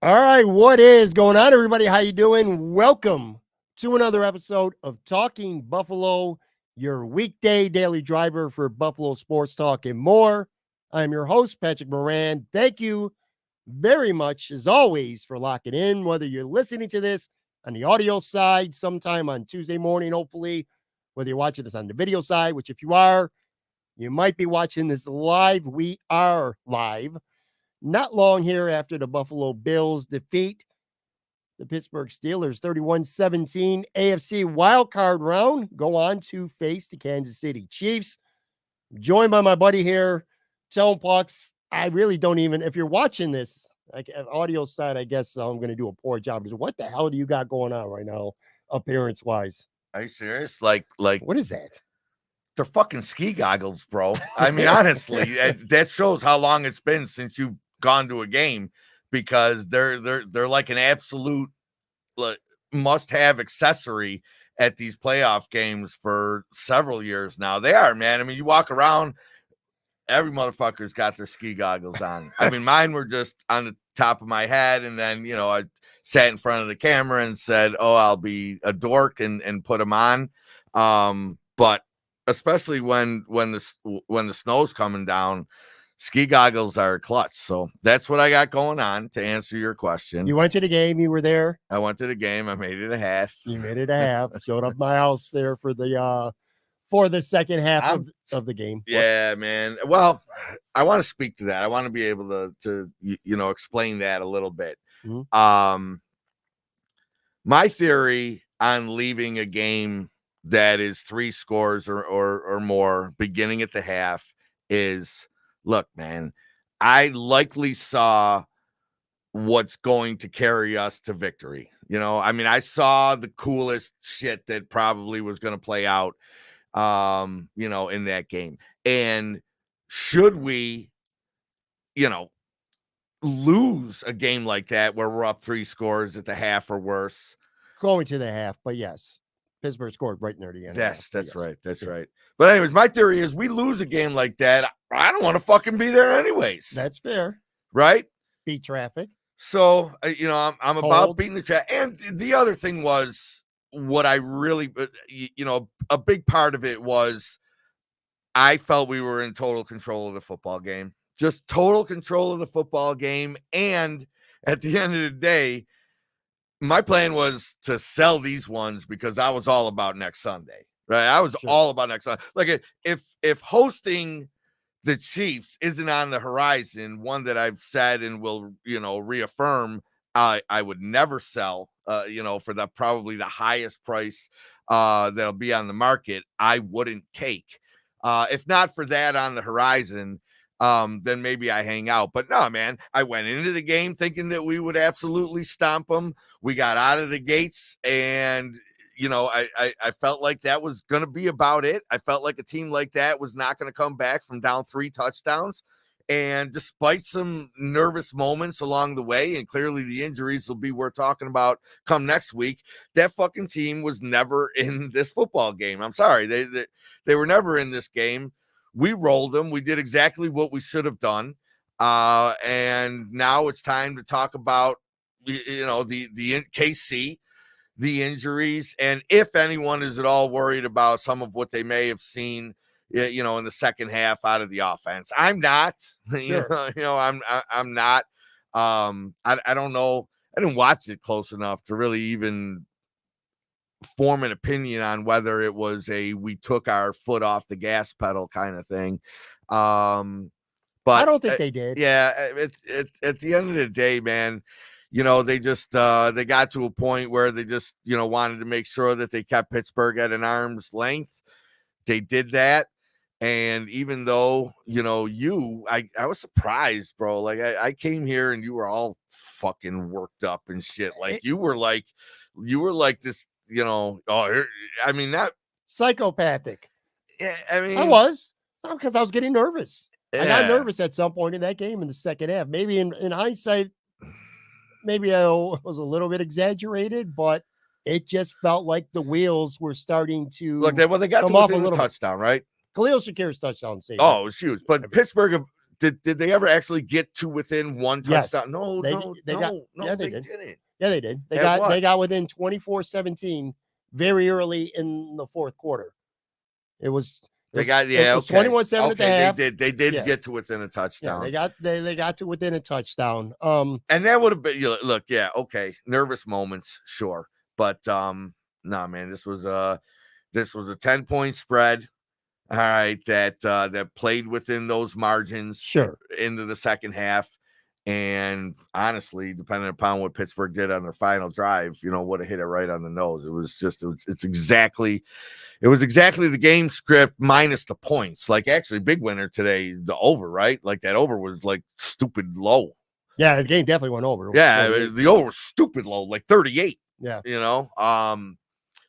All right, what is going on, everybody? How you doing? Welcome to another episode of Talking Buffalo, your weekday daily driver for Buffalo sports talk and more. I'm your host, Patrick Moran. Thank you very much, as always, for locking in, whether you're listening to this on the audio side sometime on Tuesday morning, hopefully, whether you're watching this on the video side, which if you are, you might be watching this live. We are live. Not long here after the Buffalo Bills defeat the Pittsburgh Steelers 31-17 AFC wildcard round, go on to face the Kansas City Chiefs. Joined by my buddy here, Tone Pucks. I really don't even, if you're watching this, like audio side, I guess I'm going to do a poor job. Because what the hell do you got going on right now, appearance wise? Are you serious? What is that? They're fucking ski goggles, bro. I mean, honestly, that shows how long it's been since you've gone to a game, because they're like an absolute must-have accessory at these playoff games for several years now. They are, man. I mean, you walk around, every motherfucker's got their ski goggles on. I mean, mine were just on the top of my head, and then I sat in front of the camera and said, "Oh, I'll be a dork," and put them on. But especially when the snow's coming down, ski goggles are clutch. So that's what I got going on, to answer your question. You went to the game. You were there. I went to the game. I made it a half. You made it a half. Showed up my house there for the second half of the game. Yeah, man. Well, I want to speak to that. I want to be able to explain that a little bit. Mm-hmm. My theory on leaving a game that is 3 scores or more beginning at the half is, look, man, I likely saw what's going to carry us to victory. I mean, I saw the coolest shit that probably was going to play out, in that game. And should we, lose a game like that where we're up 3 scores at the half or worse? Going to the half, but yes. Pittsburgh scored right near the end. That's right. That's right. But anyways, my theory is we lose a game like that, I don't want to fucking be there anyways. That's fair. Right? Beat traffic. So, I'm about beating the traffic. And the other thing was, what I really, a big part of it was, I felt we were in total control of the football game. Just total control of the football game. And at the end of the day, my plan was to sell these ones because I was all about next Sunday, right? I was all about next Sunday. Like, if hosting the Chiefs isn't on the horizon, one that I've said and will, reaffirm, I would never sell, for probably the highest price that'll be on the market, I wouldn't take. If not for that on the horizon, then maybe I hang out. But no, man, I went into the game thinking that we would absolutely stomp them. We got out of the gates, and I felt like that was going to be about it. I felt like a team like that was not going to come back from down 3 touchdowns. And despite some nervous moments along the way, and clearly the injuries will be worth talking about come next week, that fucking team was never in this football game. I'm sorry. They were never in this game. We rolled them. We did exactly what we should have done. And now it's time to talk about, the KC, the injuries, and if anyone is at all worried about some of what they may have seen, in the second half out of the offense. I'm not. Sure. I'm not. I don't know. I didn't watch it close enough to really even form an opinion on whether it was we took our foot off the gas pedal kind of thing. But I don't think they did. Yeah, at the end of the day, man, they just they got to a point where they just wanted to make sure that they kept Pittsburgh at an arm's length. They did that. And even though, I was surprised, bro. Like, I came here and you were all fucking worked up and shit. Like, you were like this, not psychopathic. Yeah, I mean, I was, because I was getting nervous. Yeah. I got nervous at some point in that game in the second half. Maybe in hindsight, maybe I was a little bit exaggerated, but it just felt like the wheels were starting to look. They got to within the touchdown, right? Khalil Shakir's touchdown save. Oh, it was huge. But Pittsburgh did they ever actually get to within one touchdown? Yes. No, They no, they did. didn't. Yeah, they did. They got within 24-17 very early in the fourth quarter. It was 21-7 at the half. They did get to within a touchdown. Yeah, they got to within a touchdown. And that would have been, look, yeah, okay, nervous moments, sure, but nah, man, this was a 10-point spread. All right, that played within those margins, sure, into the second half. And honestly, depending upon what Pittsburgh did on their final drive, would have hit it right on the nose. It was exactly the game script minus the points. Like, actually, big winner today, the over, right? Like, that over was like stupid low. Yeah, the game definitely went over. Yeah, the over was stupid low, like 38. Yeah.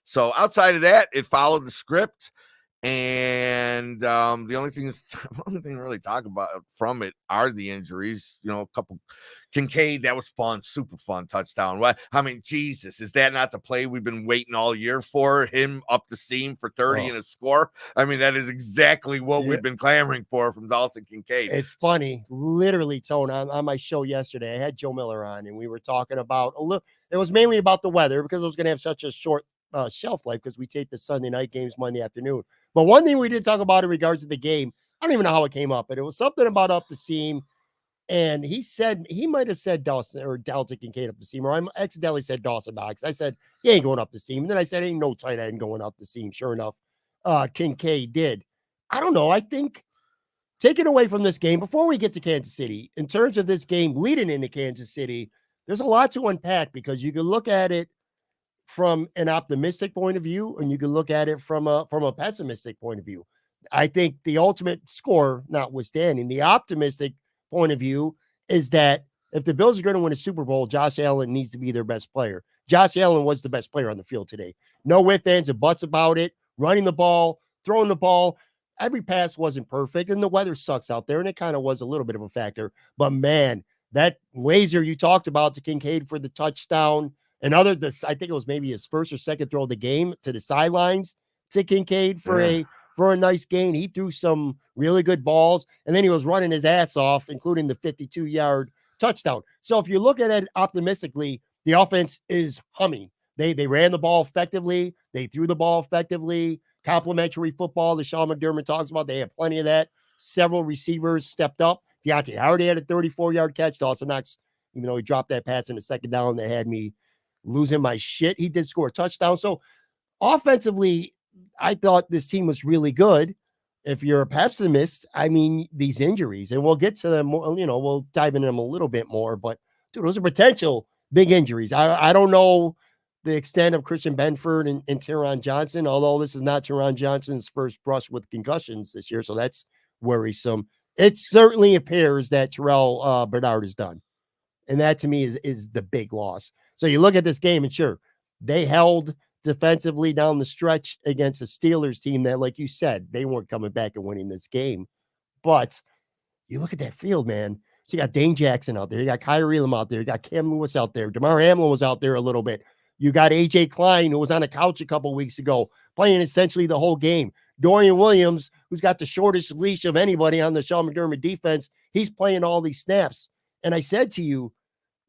So outside of that, it followed the script. And the only thing really talk about from it are the injuries. A couple Kincaid, that was fun, super fun touchdown. What I mean, Jesus, is that not the play we've been waiting all year for? Him up the seam for 30 and a score. I mean, that is exactly what we've been clamoring for from Dalton Kincaid. It's funny, literally, Tone, on my show yesterday, I had Joe Miller on, and we were talking about it was mainly about the weather, because it was going to have such a short shelf life, because we tape the Sunday night games Monday afternoon. But one thing we did talk about in regards to the game, I don't even know how it came up, but it was something about up the seam. And he said, he might have said Dawson or Dalton Kincaid up the seam, or I accidentally said Dawson Knox. I said, he ain't going up the seam. And then I said, ain't no tight end going up the seam. Sure enough, Kincaid did. I don't know. I think taking away from this game, before we get to Kansas City, in terms of this game leading into Kansas City, there's a lot to unpack, because you can look at it from an optimistic point of view, and you can look at it from a pessimistic point of view. I think the ultimate score notwithstanding, the optimistic point of view is that if the Bills are going to win a Super Bowl, Josh Allen needs to be their best player. Josh Allen was the best player on the field today. No ifs, ands, and buts about it. Running the ball, throwing the ball. Every pass wasn't perfect, and the weather sucks out there, and it kind of was a little bit of a factor. But man, that laser you talked about to Kincaid for the touchdown, and I think it was maybe his first or second throw of the game to the sidelines to Kincaid for a nice gain. He threw some really good balls, and then he was running his ass off, including the 52-yard touchdown. So if you look at it optimistically, the offense is humming. They ran the ball effectively. They threw the ball effectively. Complimentary football that Sean McDermott talks about, they had plenty of that. Several receivers stepped up. Deontay Howard had a 34-yard catch. Dawson Knox, even though he dropped that pass in the second down, that had me losing my shit. He did score a touchdown. So offensively, I thought this team was really good. If you're a pessimist, I mean, these injuries, and we'll get to them, we'll dive into them a little bit more, but dude, those are potential big injuries. I don't know the extent of Christian Benford and Taron Johnson, although this is not Taron Johnson's first brush with concussions this year, so that's worrisome. It certainly appears that Terrell Bernard is done. And that to me is the big loss. So you look at this game, and sure, they held defensively down the stretch against a Steelers team that, like you said, they weren't coming back and winning this game. But you look at that field, man. So you got Dane Jackson out there. You got Kyrie Elam out there. You got Cam Lewis out there. DeMar Hamlin was out there a little bit. You got A.J. Klein, who was on a couch a couple weeks ago, playing essentially the whole game. Dorian Williams, who's got the shortest leash of anybody on the Sean McDermott defense, he's playing all these snaps. And I said to you,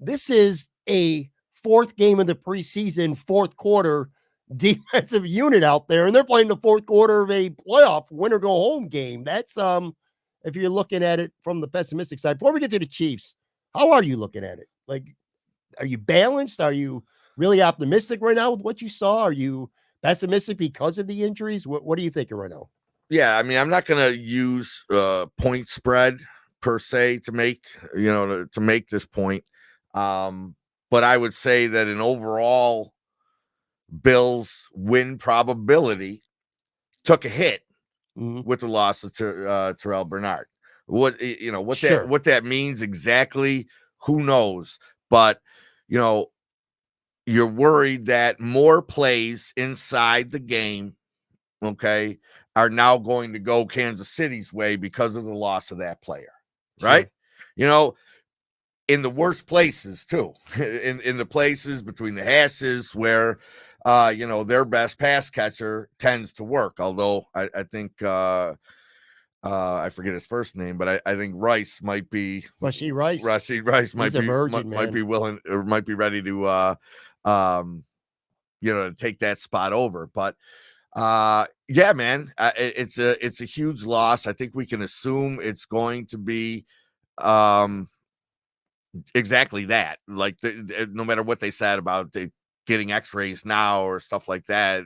this is a fourth game of the preseason, fourth quarter defensive unit out there, and they're playing the fourth quarter of a playoff win or go home game. That's if you're looking at it from the pessimistic side. Before we get to the Chiefs, how are you looking at it? Like, are you balanced? Are you really optimistic right now with what you saw? Are you pessimistic because of the injuries? What are you thinking right now? Yeah, I mean, I'm not going to use point spread per se to make this point. But I would say that an overall Bills win probability took a hit with the loss of Terrell Bernard. What that means exactly, who knows? But you're worried that more plays inside the game, okay, are now going to go Kansas City's way because of the loss of that player, right? Sure. In the worst places too, in the places between the hashes where, their best pass catcher tends to work. Although I think I forget his first name, but I think Rice might be Rashee Rice. Might be virgin, might be willing or might be ready to to take that spot over. But yeah, man, it's a huge loss. I think we can assume it's going to be exactly that. Like no matter what they said about getting X-rays now or stuff like that,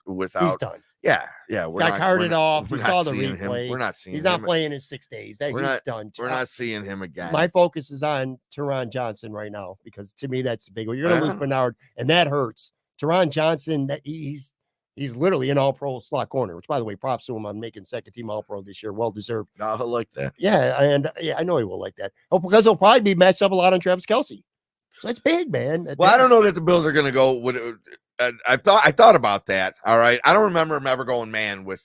without he's done. Yeah, We're got carted off. We saw the replay. We're not seeing. He's not playing in 6 days. He's done. We're not seeing him again. My focus is on Taron Johnson right now because to me that's the big one. You're going to lose Bernard, and that hurts. Taron Johnson, that he's literally an All-Pro slot corner. Which, by the way, props to him on making second-team All-Pro this year. Well deserved. I like that. Yeah, and I know he will like that. Oh, because he'll probably be matched up a lot on Travis Kelce. So that's big, man. Well, I don't know that the Bills are going to go with. I thought about that. All right, I don't remember him ever going man with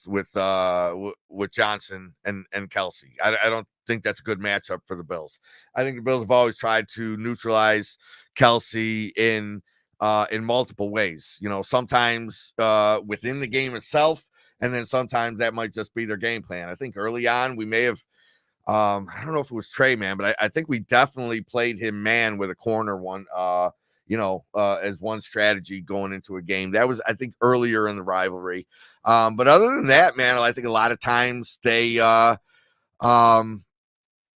Johnson and Kelce. I don't think that's a good matchup for the Bills. I think the Bills have always tried to neutralize Kelce in multiple ways. Sometimes within the game itself, and then sometimes that might just be their game plan. I think early on we may have. I don't know if it was Trey man, but I think we definitely played him man with a corner one. As one strategy going into a game. That was, I think, earlier in the rivalry. But other than that, man, I think a lot of times they,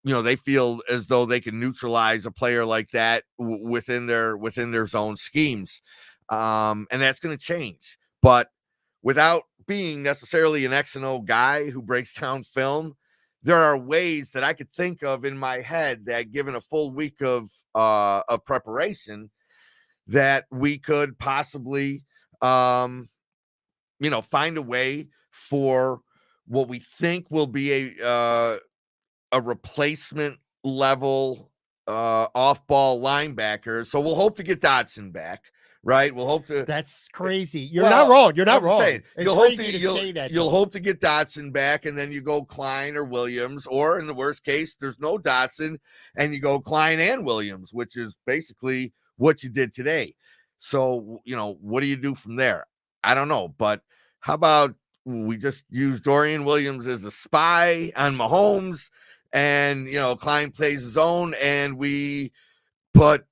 they feel as though they can neutralize a player like that within their zone schemes. And that's going to change. But without being necessarily an X and O guy who breaks down film, there are ways that I could think of in my head that, given a full week of preparation, that we could possibly, find a way for what we think will be a replacement level off-ball linebacker. So we'll hope to get Dotson back, right? We'll hope to. That's crazy. You're not wrong. You're not wrong. You'll hope to get Dotson back, and then you go Klein or Williams, or in the worst case, there's no Dotson, and you go Klein and Williams, which is basically what you did today. So, what do you do from there? I don't know, but how about we just use Dorian Williams as a spy on Mahomes, and, Klein plays his own, and we put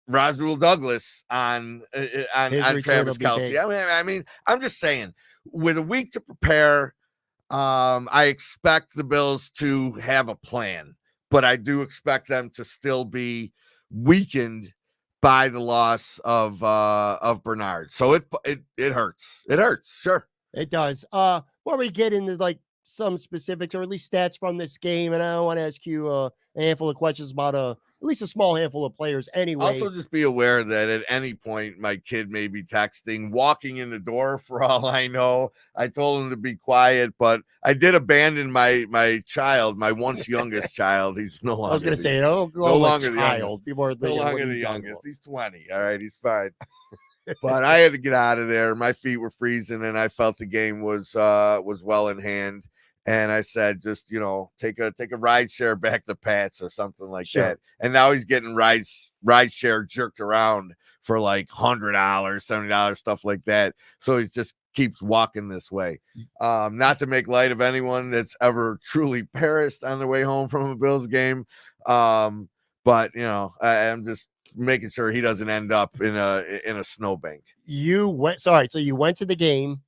Rasul Douglas on Travis Kelce. I mean, I'm just saying, with a week to prepare, I expect the Bills to have a plan, but I do expect them to still be weakened by the loss of Bernard. So it hurts. It hurts. Sure. It does. Before we get into some specifics or at least stats from this game, and I want to ask you a handful of questions about at least a small handful of players anyway. Also, just be aware that at any point my kid may be texting, walking in the door for all I know. I told him to be quiet, but I did abandon my child, my once youngest child. He's no longer. I was going to say, no longer the youngest. People are no longer the youngest. He's 20. All right, he's fine. But I had to get out of there. My feet were freezing, and I felt the game was well in hand. And I said, just, take a ride share back to Pat's or something like that. And now he's getting ride share jerked around for like $100, $70, stuff like that. So he just keeps walking this way. Not to make light of anyone that's ever truly perished on their way home from a Bills game. But I'm just making sure he doesn't end up in a snowbank. So you went to the game.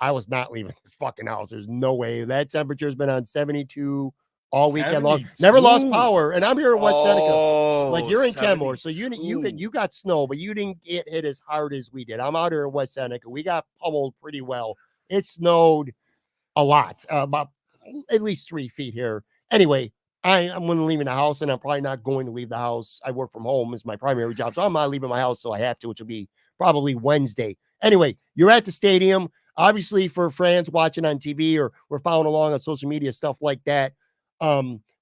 I was not leaving this fucking house. There's no way. That temperature's been on 72 all weekend long. Never lost power. And I'm here in West Seneca. Like, you're in Kenmore, so you got snow, but you didn't get hit as hard as we did. I'm out here in West Seneca. We got pummeled pretty well. It snowed a lot, about at least 3 feet here. Anyway, I'm going to leave the house, and I'm probably not going to leave the house. I work from home is my primary job, so I'm not leaving my house till I have to, which will be probably Wednesday. Anyway, you're at the stadium. Obviously, for fans watching on TV or we're following along on social media, stuff like that,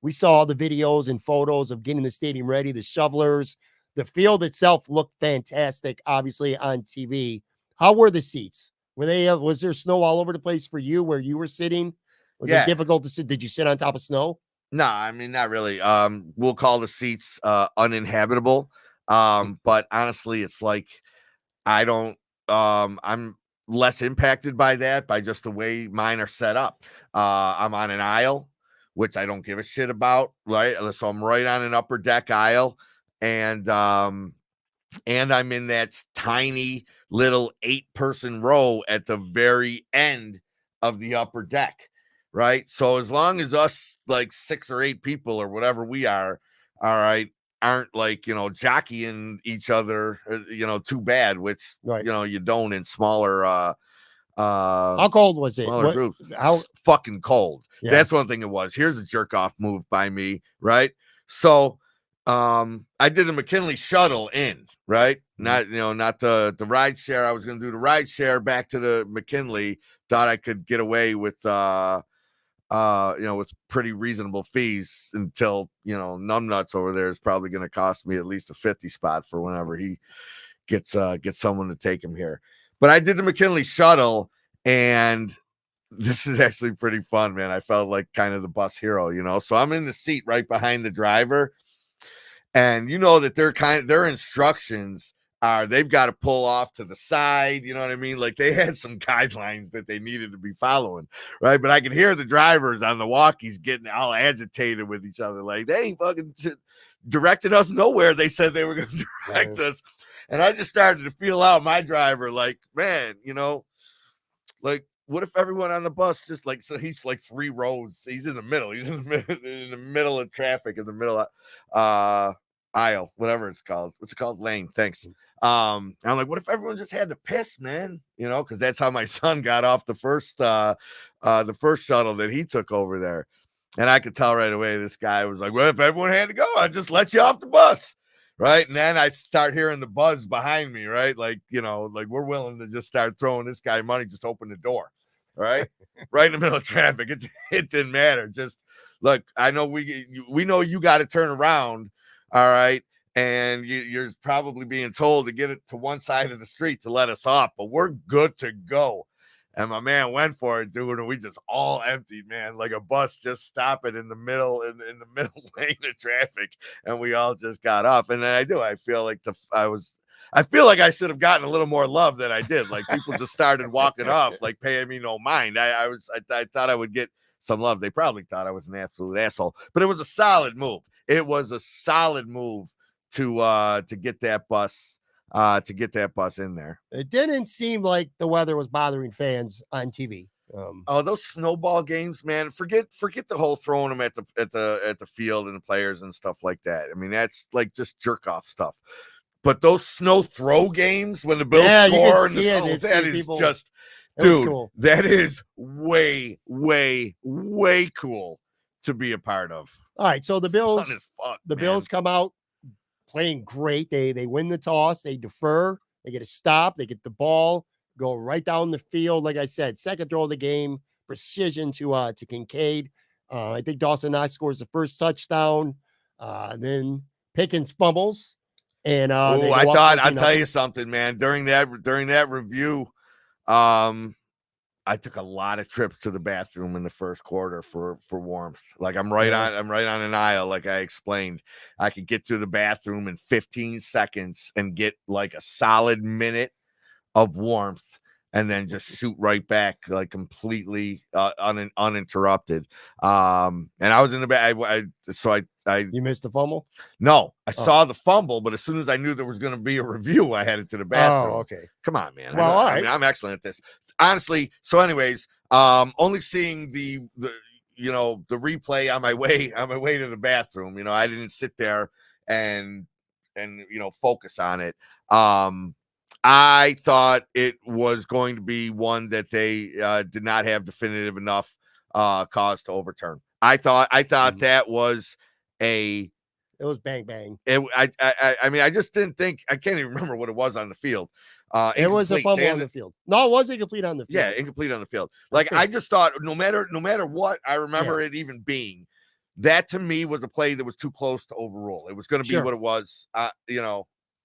we saw the videos and photos of getting the stadium ready, the shovelers. The field itself looked fantastic, obviously, on TV. How were the seats? Was there snow all over the place for you where you were sitting? Was it difficult to sit? Did you sit on top of snow? No, I mean, not really. We'll call the seats uninhabitable. But honestly, it's like I'm less impacted by that, by just the way mine are set up. I'm on an aisle, which I don't give a shit about, right? So I'm right on an upper deck aisle, and I'm in that tiny little 8-person row at the very end of the upper deck, right? So as long as us like 6 or 8 people or whatever we are, all right, aren't like, jockeying each other, too bad, which, you don't in smaller, how cold was it? Smaller groups. How fucking cold. Yeah. That's one thing it was. Here's a jerk off move by me, right? So I did the McKinley shuttle in, right? Not the ride share. I was gonna do the ride share back to the McKinley. Thought I could get away with with pretty reasonable fees until, numbnuts over there is probably gonna cost me at least a 50 spot for whenever he gets someone to take him here. But I did the McKinley shuttle, and this is actually pretty fun, man. I felt like kind of the bus hero, So I'm in the seat right behind the driver, and that their instructions are they've got to pull off to the side. You know what I mean? Like they had some guidelines that they needed to be following, right? But I could hear the drivers on the walkies getting all agitated with each other, like they ain't fucking directed us nowhere. They said they were going to direct us. And I just started to feel out my driver, like, man, like, what if everyone on the bus just like, so he's like 3 rows. He's in the middle. He's in the middle of traffic, in the middle of aisle, whatever it's called. What's it called? Lane. Thanks. I'm like, what if everyone just had to piss, man? Because that's how my son got off the first shuttle that he took over there. And I could tell right away this guy was like, well, if everyone had to go, I'd just let you off the bus. Right. And then I start hearing the buzz behind me, right? Like, like we're willing to just start throwing this guy money, just open the door. Right. Right in the middle of traffic. It didn't matter. Just look, I know we know you got to turn around. All right. And you're probably being told to get it to one side of the street to let us off, but we're good to go. And my man went for it, dude, and we just all emptied, man, like a bus just stopping in the middle lane of traffic, and we all just got up. And then I feel like I feel like I should have gotten a little more love than I did. Like people just started walking off, like paying me no mind. I thought I would get some love. They probably thought I was an absolute asshole, but it was a solid move. It was a solid move to get that bus. To get that bus in there. It didn't seem like the weather was bothering fans on TV. Those snowball games, man. Forget the whole throwing them at the field and the players and stuff like that. I mean, that's like just jerk off stuff. But those snow throw games when the Bills score, that is just, dude, cool. That is way, way, way cool to be a part of. All right, so the Bills, Bills come out playing great. They win the toss, they defer, they get a stop, they get the ball, go right down the field. Like I said, second throw of the game, precision to Kincaid. I think Dawson Knox scores the first touchdown. Then Pickens fumbles. And I'll tell you something, man. During that review, I took a lot of trips to the bathroom in the first quarter for warmth. Like I'm right on an aisle. Like I explained, I could get to the bathroom in 15 seconds and get like a solid minute of warmth, and then just shoot right back, like completely uninterrupted. And I was in the back. You missed the fumble? No, I saw the fumble, but as soon as I knew there was going to be a review, I headed to the bathroom. Oh, okay. Come on, man. Well, all right. I'm excellent at this, honestly. So, anyways, only seeing the replay on my way to the bathroom. I didn't sit there and focus on it. I thought it was going to be one that they did not have definitive enough cause to overturn. I thought that was it was bang bang. I mean, I just didn't think. I can't even remember what it was on the field. It was a fumble on the field. No, it was incomplete on the field. Yeah, incomplete on the field. Like I just thought, no matter what, I remember it even being that to me was a play that was too close to overrule. It was going to be what it was.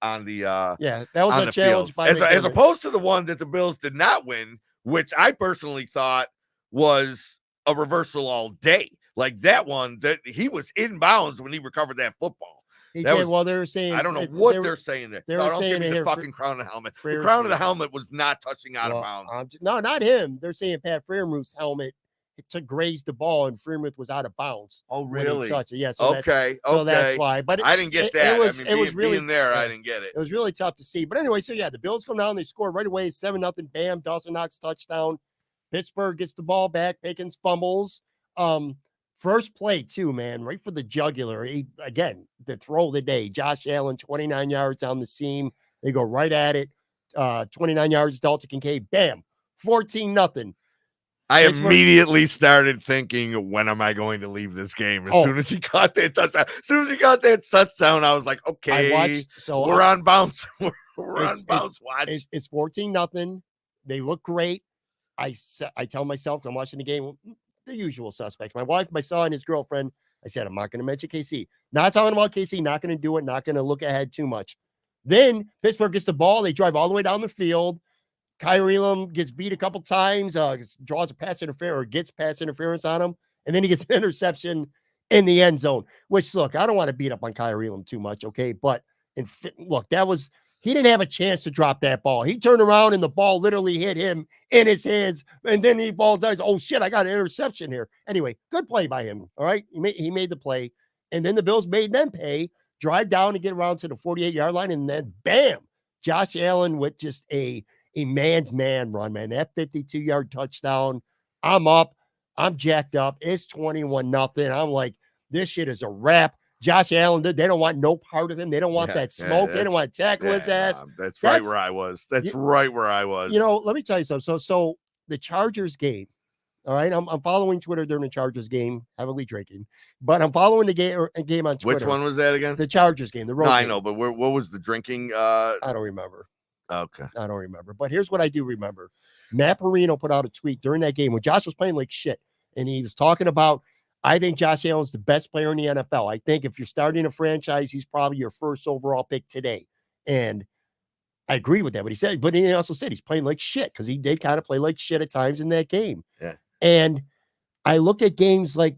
On the that was a challenge by as opposed to the one that the Bills did not win, which I personally thought was a reversal all day. Like that one, that he was in bounds when he recovered that football. He That did. was, Well, they were saying I don't know what they're saying there. They No, were don't saying give me the here, fucking crown of the helmet. The Freiermuth, crown of the helmet was not touching out of bounds. No, not him. They're saying Pat Freiermuth's helmet to graze the ball, and Freiermuth was out of bounds. Oh, really? When he touched it. Yeah. So that's why. But I didn't get that. It was really being there. I didn't get it. It was really tough to see. But anyway, so yeah, the Bills come down. They score right away, 7-0. Bam, Dawson Knox touchdown. Pittsburgh gets the ball back. Pickens fumbles. First play too, man, right for the jugular. Again, the throw of the day. Josh Allen, 29 yards on the seam. They go right at it. 29 yards. Dalton Kincaid. Bam, 14-0. I immediately started thinking, when am I going to leave this game? As soon as he caught that touchdown, I was like, okay, we're on bounce. We're on bounce. Watch. It's 14-0. They look great. I tell myself, I'm watching the game, the usual suspects. My wife, my son, his girlfriend. I said, I'm not going to mention KC. Not talking about KC, not going to do it, not going to look ahead too much. Then Pittsburgh gets the ball. They drive all the way down the field. Kyrie Elam gets beat a couple times, draws a pass interference or gets pass interference on him. And then he gets an interception in the end zone, which, look, I don't want to beat up on Kyrie Elam too much. Okay. But look, he didn't have a chance to drop that ball. He turned around and the ball literally hit him in his hands. And then he balls down. Oh shit, I got an interception here. Anyway, good play by him. All right. He made the play. And then the Bills made them pay, drive down and get around to the 48-yard line. And then bam, Josh Allen with just a man's man run, man. That 52-yard touchdown. I'm up. I'm jacked up. It's 21-0. I'm like, this shit is a wrap. Josh Allen, they don't want no part of him. They don't want that smoke. They don't want to tackle his ass. That's right where I was. Right where I was. Let me tell you something. So the Chargers game, all right, I'm following Twitter during the Chargers game, heavily drinking, but I'm following the game on Twitter. Which one was that again? The Chargers game. The road game. I know, but what was the drinking? I don't remember. Okay. I don't remember. But here's what I do remember. Matt Marino put out a tweet during that game when Josh was playing like shit. And he was talking about, I think Josh Allen's the best player in the NFL. I think if you're starting a franchise, he's probably your first overall pick today. And I agree with that. But he also said he's playing like shit because he did kind of play like shit at times in that game. Yeah. And I look at games like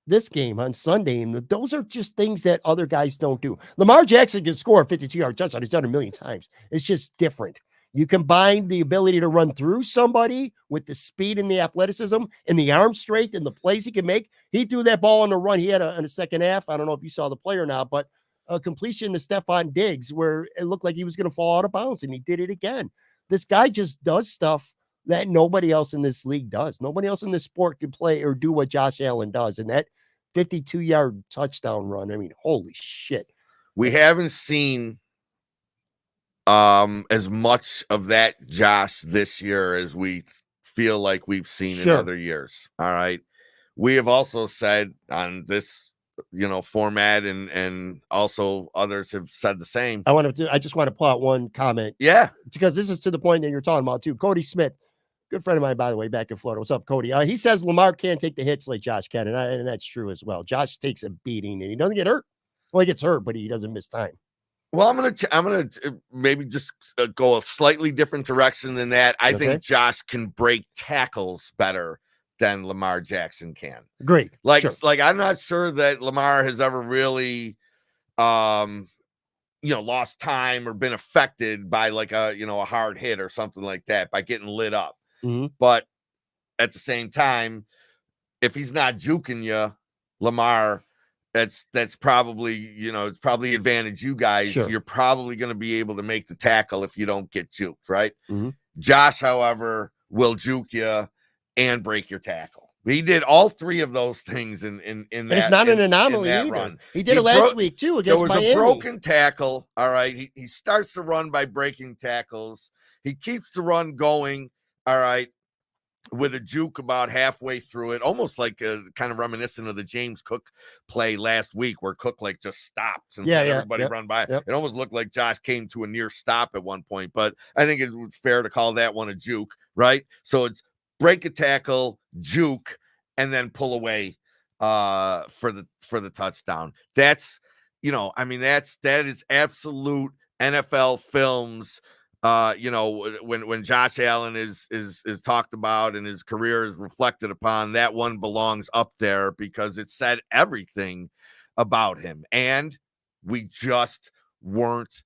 this game on Sunday, and those are just things that other guys don't do. Lamar Jackson can score a 52-yard touchdown. He's done a million times. It's just different. You combine the ability to run through somebody with the speed and the athleticism and the arm strength and the plays he can make. He threw that ball on the run. He had in the second half, I don't know if you saw the play or not, but a completion to Stephon Diggs where it looked like he was going to fall out of bounds, and he did it again. This guy just does stuff that nobody else in this league does. Nobody else in this sport can play or do what Josh Allen does. And that 52-yard touchdown run, I mean, holy shit. We haven't seen as much of that Josh this year as we feel like we've seen in other years. All right. We have also said on this, format and also others have said the same. I just want to pull out one comment. Yeah. Because this is to the point that you're talking about too. Cody Smith, good friend of mine, by the way, back in Florida. What's up, Cody? He says Lamar can't take the hits like Josh can, and that's true as well. Josh takes a beating, and he doesn't get hurt. Well, he gets hurt, but he doesn't miss time. Well, I'm gonna maybe just go a slightly different direction than that. I think Josh can break tackles better than Lamar Jackson can. Great. Like I'm not sure that Lamar has ever really, lost time or been affected by like a hard hit or something like that by getting lit up. Mm-hmm. But at the same time, if he's not juking you, Lamar, that's probably, it's probably advantage you guys. Sure. You're probably going to be able to make the tackle if you don't get juked, right? Mm-hmm. Josh, however, will juke you and break your tackle. He did all three of those things in that. It's not an anomaly either. Run. He did it last week too against Miami. There was a broken tackle. All right. He starts the run by breaking tackles. He keeps the run going. All right. With a juke about halfway through it, almost like kind of reminiscent of the James Cook play last week where Cook like just stopped and everybody run by. It almost looked like Josh came to a near stop at one point, but I think it was fair to call that one a juke, right? So it's break a tackle, juke, and then pull away for the touchdown. That's that is absolute NFL films. When Josh Allen is talked about and his career is reflected upon, that one belongs up there because it said everything about him. And We just weren't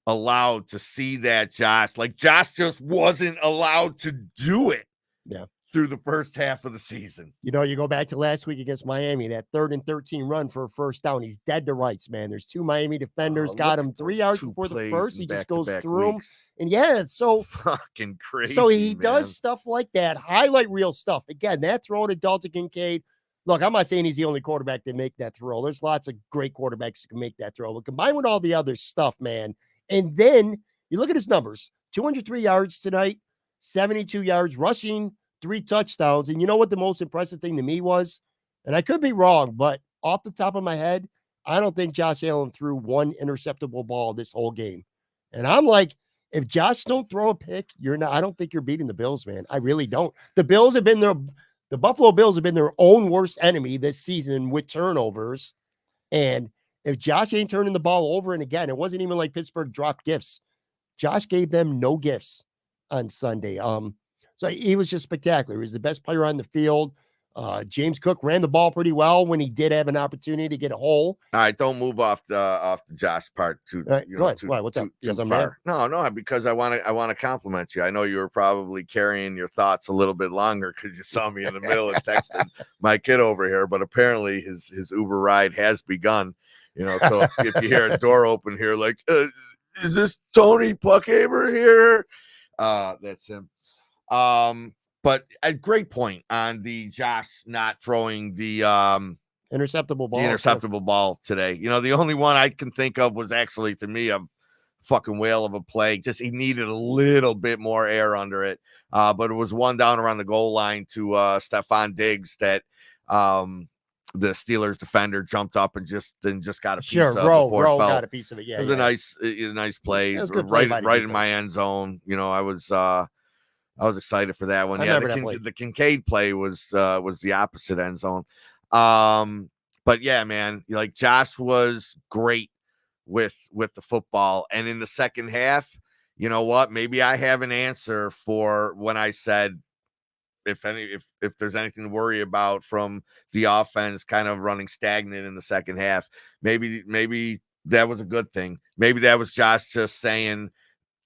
allowed to see that, Josh. Like, Josh just wasn't allowed to do it. Yeah. Through the first half of the season. You know, you go back to last week against Miami, that 3rd and 13 run for a first down. He's dead to rights, man. There's 2 Miami defenders, got him 3 yards before the first. He just goes through them. And yeah, it's so fucking crazy. So he does stuff like that, highlight reel stuff. Again, that throw to Dalton Kincaid. Look, I'm not saying he's the only quarterback to make that throw. There's lots of great quarterbacks who can make that throw. But combined with all the other stuff, man. And then you look at his numbers, 203 yards tonight, 72 yards rushing, 3 touchdowns. And you know what the most impressive thing to me was? And I could be wrong, but off the top of my head, I don't think Josh Allen threw 1 interceptable ball this whole game. And I'm like, if Josh don't throw a pick, I don't think you're beating the Bills, man. I really don't. The Buffalo Bills have been their own worst enemy this season with turnovers. And if Josh ain't turning the ball over, and again, it wasn't even like Pittsburgh dropped gifts. Josh gave them no gifts on Sunday. So he was just spectacular. He was the best player on the field. James Cook ran the ball pretty well when he did have an opportunity to get a hole. All right, don't move off the Josh part too. Go ahead. Why? What's up? Because I'm far. No, because I want to compliment you. I know you were probably carrying your thoughts a little bit longer because you saw me in the middle and texted my kid over here. But apparently his Uber ride has begun. So if you hear a door open here, like, is this Tony Puckhaber here? That's him. But a great point on the Josh not throwing the interceptable ball today. The only one I can think of was actually, to me, a fucking whale of a play. Just he needed a little bit more air under it. But it was one down around the goal line to Stephon Diggs that the Steelers defender jumped up and just got a piece of it. Rowe got a piece of it. Yeah, it was a nice play, right in my end zone. I was excited for that one. The Kincaid play was the opposite end zone. But yeah, man, like Josh was great with the football. And in the second half, you know what? Maybe I have an answer for when I said if there's anything to worry about from the offense kind of running stagnant in the second half. Maybe that was a good thing. Maybe that was Josh just saying,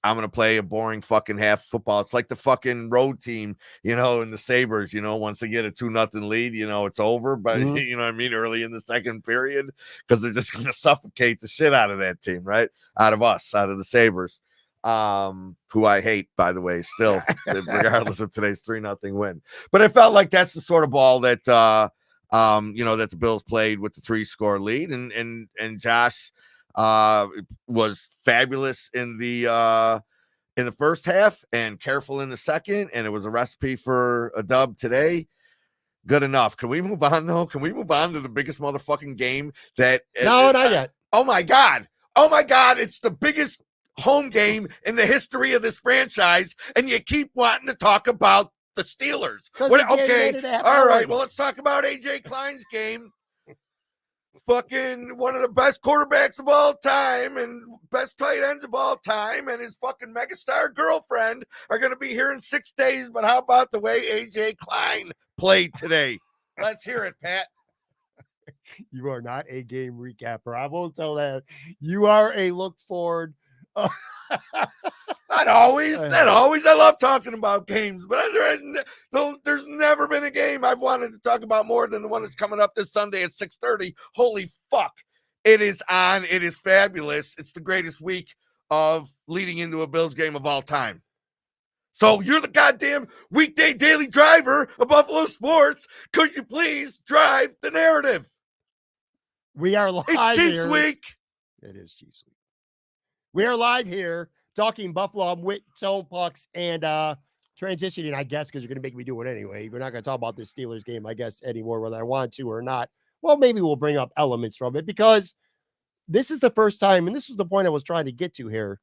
I'm going to play a boring fucking half of football. It's like the fucking road team, in the Sabres, once they get a 2-0 lead, it's over. But you know what I mean? Early in the second period, because they're just going to suffocate the shit out of that team, right? Out of the Sabres, who I hate, by the way, still, regardless of today's 3-0 win. But it felt like that's the sort of ball that, that the Bills played with the 3-score lead. And Josh was fabulous in the first half and careful in the second, and it was a recipe for a dub today. Good enough. Can we move on though? Can we move on to the biggest motherfucking game that no, not yet. Oh my god, it's the biggest home game in the history of this franchise, and you keep wanting to talk about the Steelers. Okay, all right, well, let's talk about AJ Klein's game. Fucking one of the best quarterbacks of all time and best tight ends of all time, and his fucking megastar girlfriend are going to be here in 6 days. But how about the way AJ Klein played today? Let's hear it, Pat. You are not a game recapper. I won't tell that. You are a look forward. Not always. I love talking about games, but there's never been a game I've wanted to talk about more than the one that's coming up this Sunday at 6:30. Holy fuck. It is on. It is fabulous. It's the greatest week of leading into a Bills game of all time. So you're the goddamn weekday daily driver of Buffalo Sports. Could you please drive the narrative? We are live. It's Chiefs week. It is Chiefs week. We are live here talking Buffalo. I'm with Tone Pucks and transitioning, I guess, because you're going to make me do it anyway. We're not going to talk about this Steelers game, I guess, anymore, whether I want to or not. Well, maybe we'll bring up elements from it because this is the first time, and this is the point I was trying to get to here.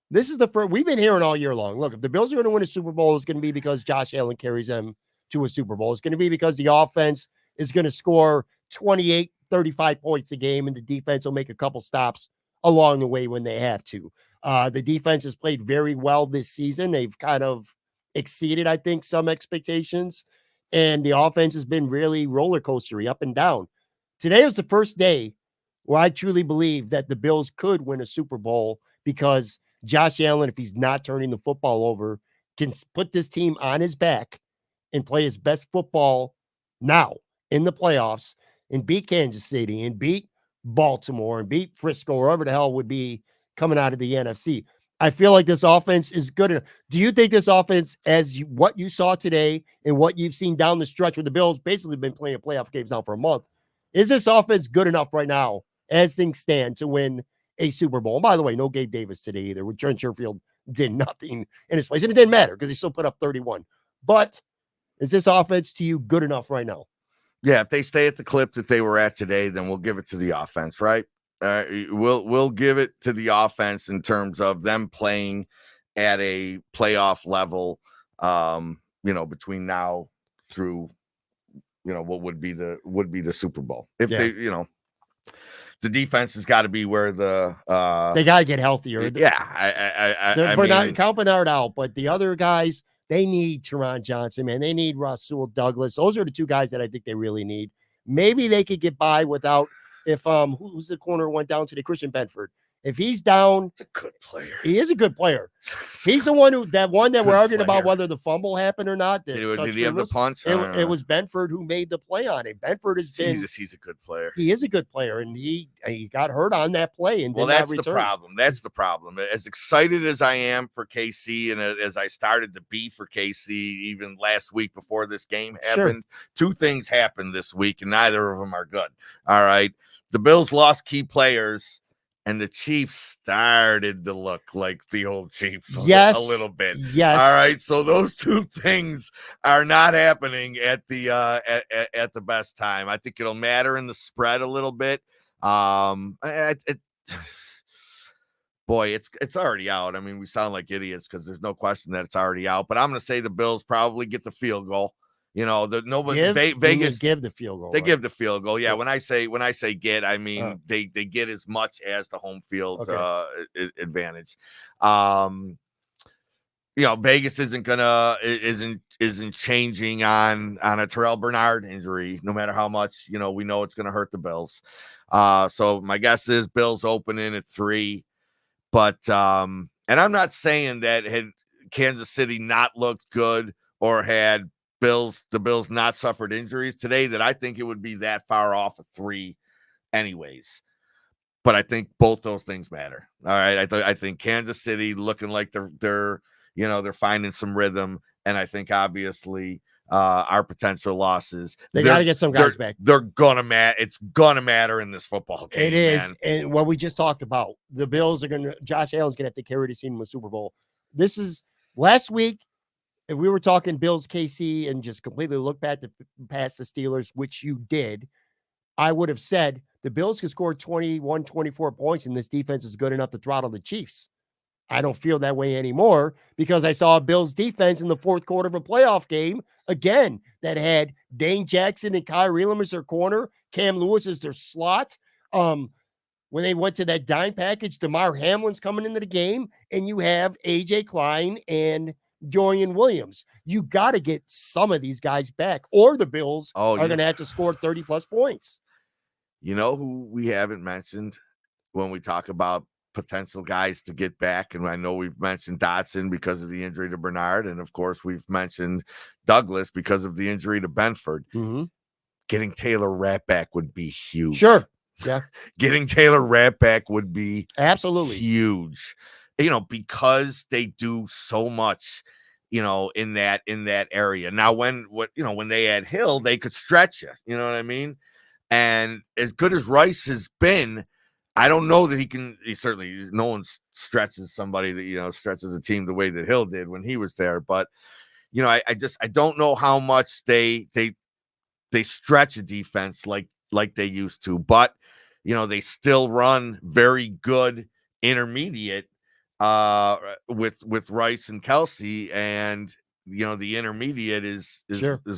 This is the first, we've been hearing all year long. Look, if the Bills are going to win a Super Bowl, it's going to be because Josh Allen carries them to a Super Bowl. It's going to be because the offense is going to score 28, 35 points a game, and the defense will make a couple stops along the way when they have to. The defense has played very well this season. They've kind of exceeded, I think, some expectations, and the offense has been really roller coastery up and down. Today was the first day where I truly believe that the Bills could win a Super Bowl because Josh Allen, if he's not turning the football over, can put this team on his back and play his best football now in the playoffs and beat Kansas City and beat Baltimore and beat Frisco, or wherever the hell would be coming out of the NFC. I feel like this offense is good enough. Do you think this offense, what you saw today and what you've seen down the stretch with the Bills basically been playing playoff games now for a month, is this offense good enough right now as things stand to win a Super Bowl? And by the way, no Gabe Davis today either. With Trent Sherfield did nothing in his place. And it didn't matter because he still put up 31. But is this offense to you good enough right now? Yeah, if they stay at the clip that they were at today, then we'll give it to the offense, right? We'll give it to the offense in terms of them playing at a playoff level, between now through, what would be the Super Bowl. If they, the defense has got to be where they got to get healthier. Yeah, Count Bernard out, but the other guys, they need Taron Johnson, man. They need Rasul Douglas. Those are the two guys that I think they really need. Maybe they could get by without, if who's the corner went down to the Christian Benford. If he's down, it's a good player. He is a good player. He's the one that we're arguing about whether the fumble happened or not. Did he have the punch? It was Benford who made the play on it. Benford has been. He's a good player. He is a good player, and he got hurt on that play. And that's the problem. That's the problem. As excited as I am for KC, and as I started to be for KC even last week before this game happened, two things happened this week, and neither of them are good. All right, the Bills lost key players. And the Chiefs started to look like the old Chiefs a little bit. Yes. All right. So those two things are not happening at the at the best time. I think it'll matter in the spread a little bit. Boy, it's already out. I mean, we sound like idiots because there's no question that it's already out. But I'm going to say the Bills probably get the field goal. Vegas give the field goal. They give the field goal. Yeah. When I say get, I mean they get as much as the home field advantage. Vegas isn't changing on a Terrell Bernard injury, no matter how much we know it's gonna hurt the Bills. So my guess is Bills opening at 3, but and I'm not saying that had Kansas City not looked good or had the Bills not suffered injuries today, that I think it would be that far off of 3 anyways. But I think both those things matter. All right. I think Kansas City looking like they're finding some rhythm. And I think obviously our potential losses, they got to get some guys back. They're gonna matter. It's gonna matter in this football game. It is. Man. And what we just talked about, the Bills Josh Allen's gonna have to carry the team in the Super Bowl. This is last week. If we were talking Bills KC and just completely look back past the Steelers, which you did, I would have said the Bills could score 21, 24 points, and this defense is good enough to throttle the Chiefs. I don't feel that way anymore because I saw a Bills defense in the fourth quarter of a playoff game, again, that had Dane Jackson and Kyrie Elam as their corner, Cam Lewis as their slot. When they went to that dime package, DeMar Hamlin's coming into the game, and you have A.J. Klein and Dorian Williams. You got to get some of these guys back, or the Bills are going to have to score 30-plus points. You know who we haven't mentioned when we talk about potential guys to get back? And I know we've mentioned Dotson because of the injury to Bernard, and of course we've mentioned Douglas because of the injury to Benford. Mm-hmm. Getting Taylor Rapp back would be huge. Sure. Yeah. Getting Taylor Rapp back would be absolutely huge. Because they do so much, in that area. Now, when they had Hill, they could stretch you. You know what I mean? And as good as Rice has been, I don't know that he can. No one stretches somebody that stretches a team the way that Hill did when he was there. But I don't know how much they stretch a defense like they used to. But they still run very good intermediate. With Rice and Kelsey, and the intermediate is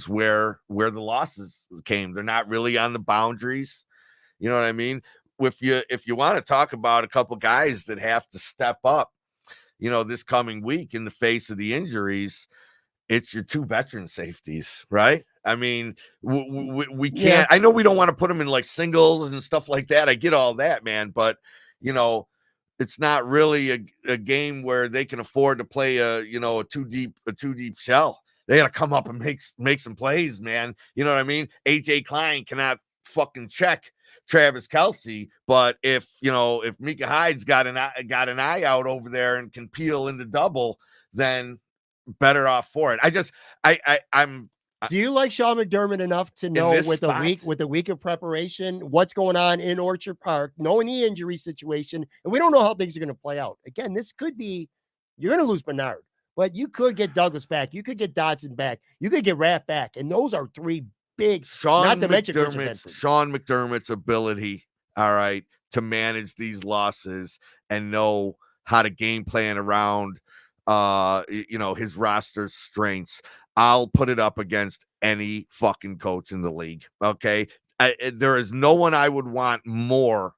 where the losses came. They're not really on the boundaries. You know what I mean? If you want to talk about a couple guys that have to step up, this coming week in the face of the injuries, it's your two veteran safeties, right? I mean, we can't. I know we don't want to put them in like singles and stuff like that. I get all that, man, but it's not really a game where they can afford to play a too deep shell. They got to come up and make some plays, man. You know what I mean? AJ Klein cannot fucking check Travis Kelce, but if Micah Hyde's got an eye out over there and can peel into double, then better off for it. I'm. Do you like Sean McDermott enough to know with a week of preparation what's going on in Orchard Park, knowing the injury situation, and we don't know how things are going to play out. Again, this could be you're going to lose Bernard, but you could get Douglas back, you could get Dodson back, you could get Rapp back, and those are three big. Sean McDermott's ability, all right, to manage these losses and know how to game plan around his roster's strengths. I'll put it up against any fucking coach in the league. Okay. There is no one I would want more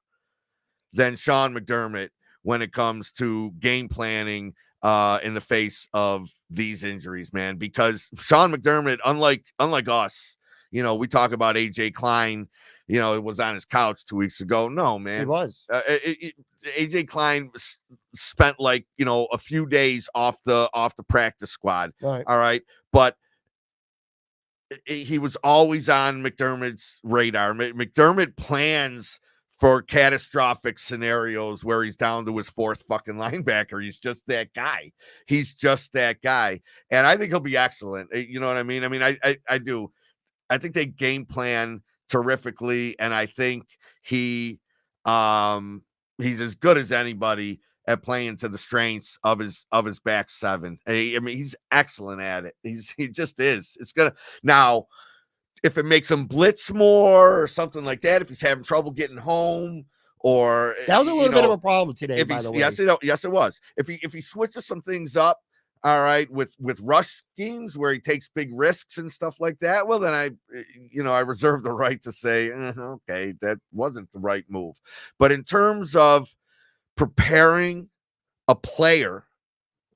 than Sean McDermott when it comes to game planning in the face of these injuries, man, because Sean McDermott, unlike us, we talk about AJ Klein, it was on his couch 2 weeks ago. No, man. He was. AJ Klein spent a few days off the practice squad. All right. But he was always on McDermott's radar. McDermott plans for catastrophic scenarios where he's down to his fourth fucking linebacker. He's just that guy. And I think he'll be excellent. You know what I mean? I mean, I do. I think they game plan terrifically, and I think he's as good as anybody at playing to the strengths of his back seven. I mean, he's excellent at it. He just is. It's gonna now if it makes him blitz more or something like that, if he's having trouble getting home, or that was a little bit of a problem today, by the way. Yes, it was. If he switches some things up, all right, with rush schemes where he takes big risks and stuff like that, well, then I reserve the right to say, okay, that wasn't the right move. But in terms of preparing a player,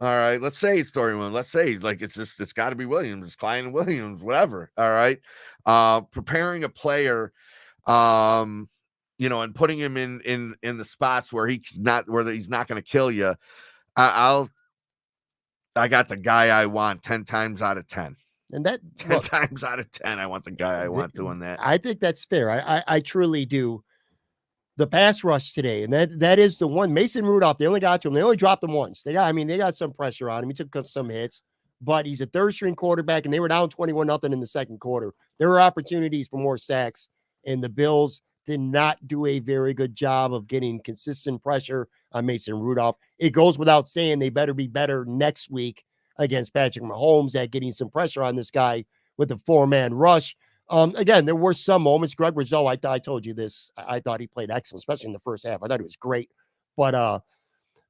all right, let's say it's Dorian Williams. Let's say it's got to be Williams, it's Klein Williams, whatever. All right, preparing a player, and putting him in the spots where he's not going to kill you. I got the guy I want 10 times out of 10. And that 10 times out of 10, I want the guy I want doing that. I think that's fair. I truly do. The pass rush today, and that is the one. Mason Rudolph, they only got to him. They only dropped him once. They got some pressure on him. He took some hits, but he's a third-string quarterback, and they were down 21-0 in the second quarter. There were opportunities for more sacks, and the Bills did not do a very good job of getting consistent pressure on Mason Rudolph. It goes without saying they better be better next week against Patrick Mahomes at getting some pressure on this guy with a four-man rush. Again, there were some moments. Greg Rizzo, I told you this. I thought he played excellent, especially in the first half. I thought he was great. But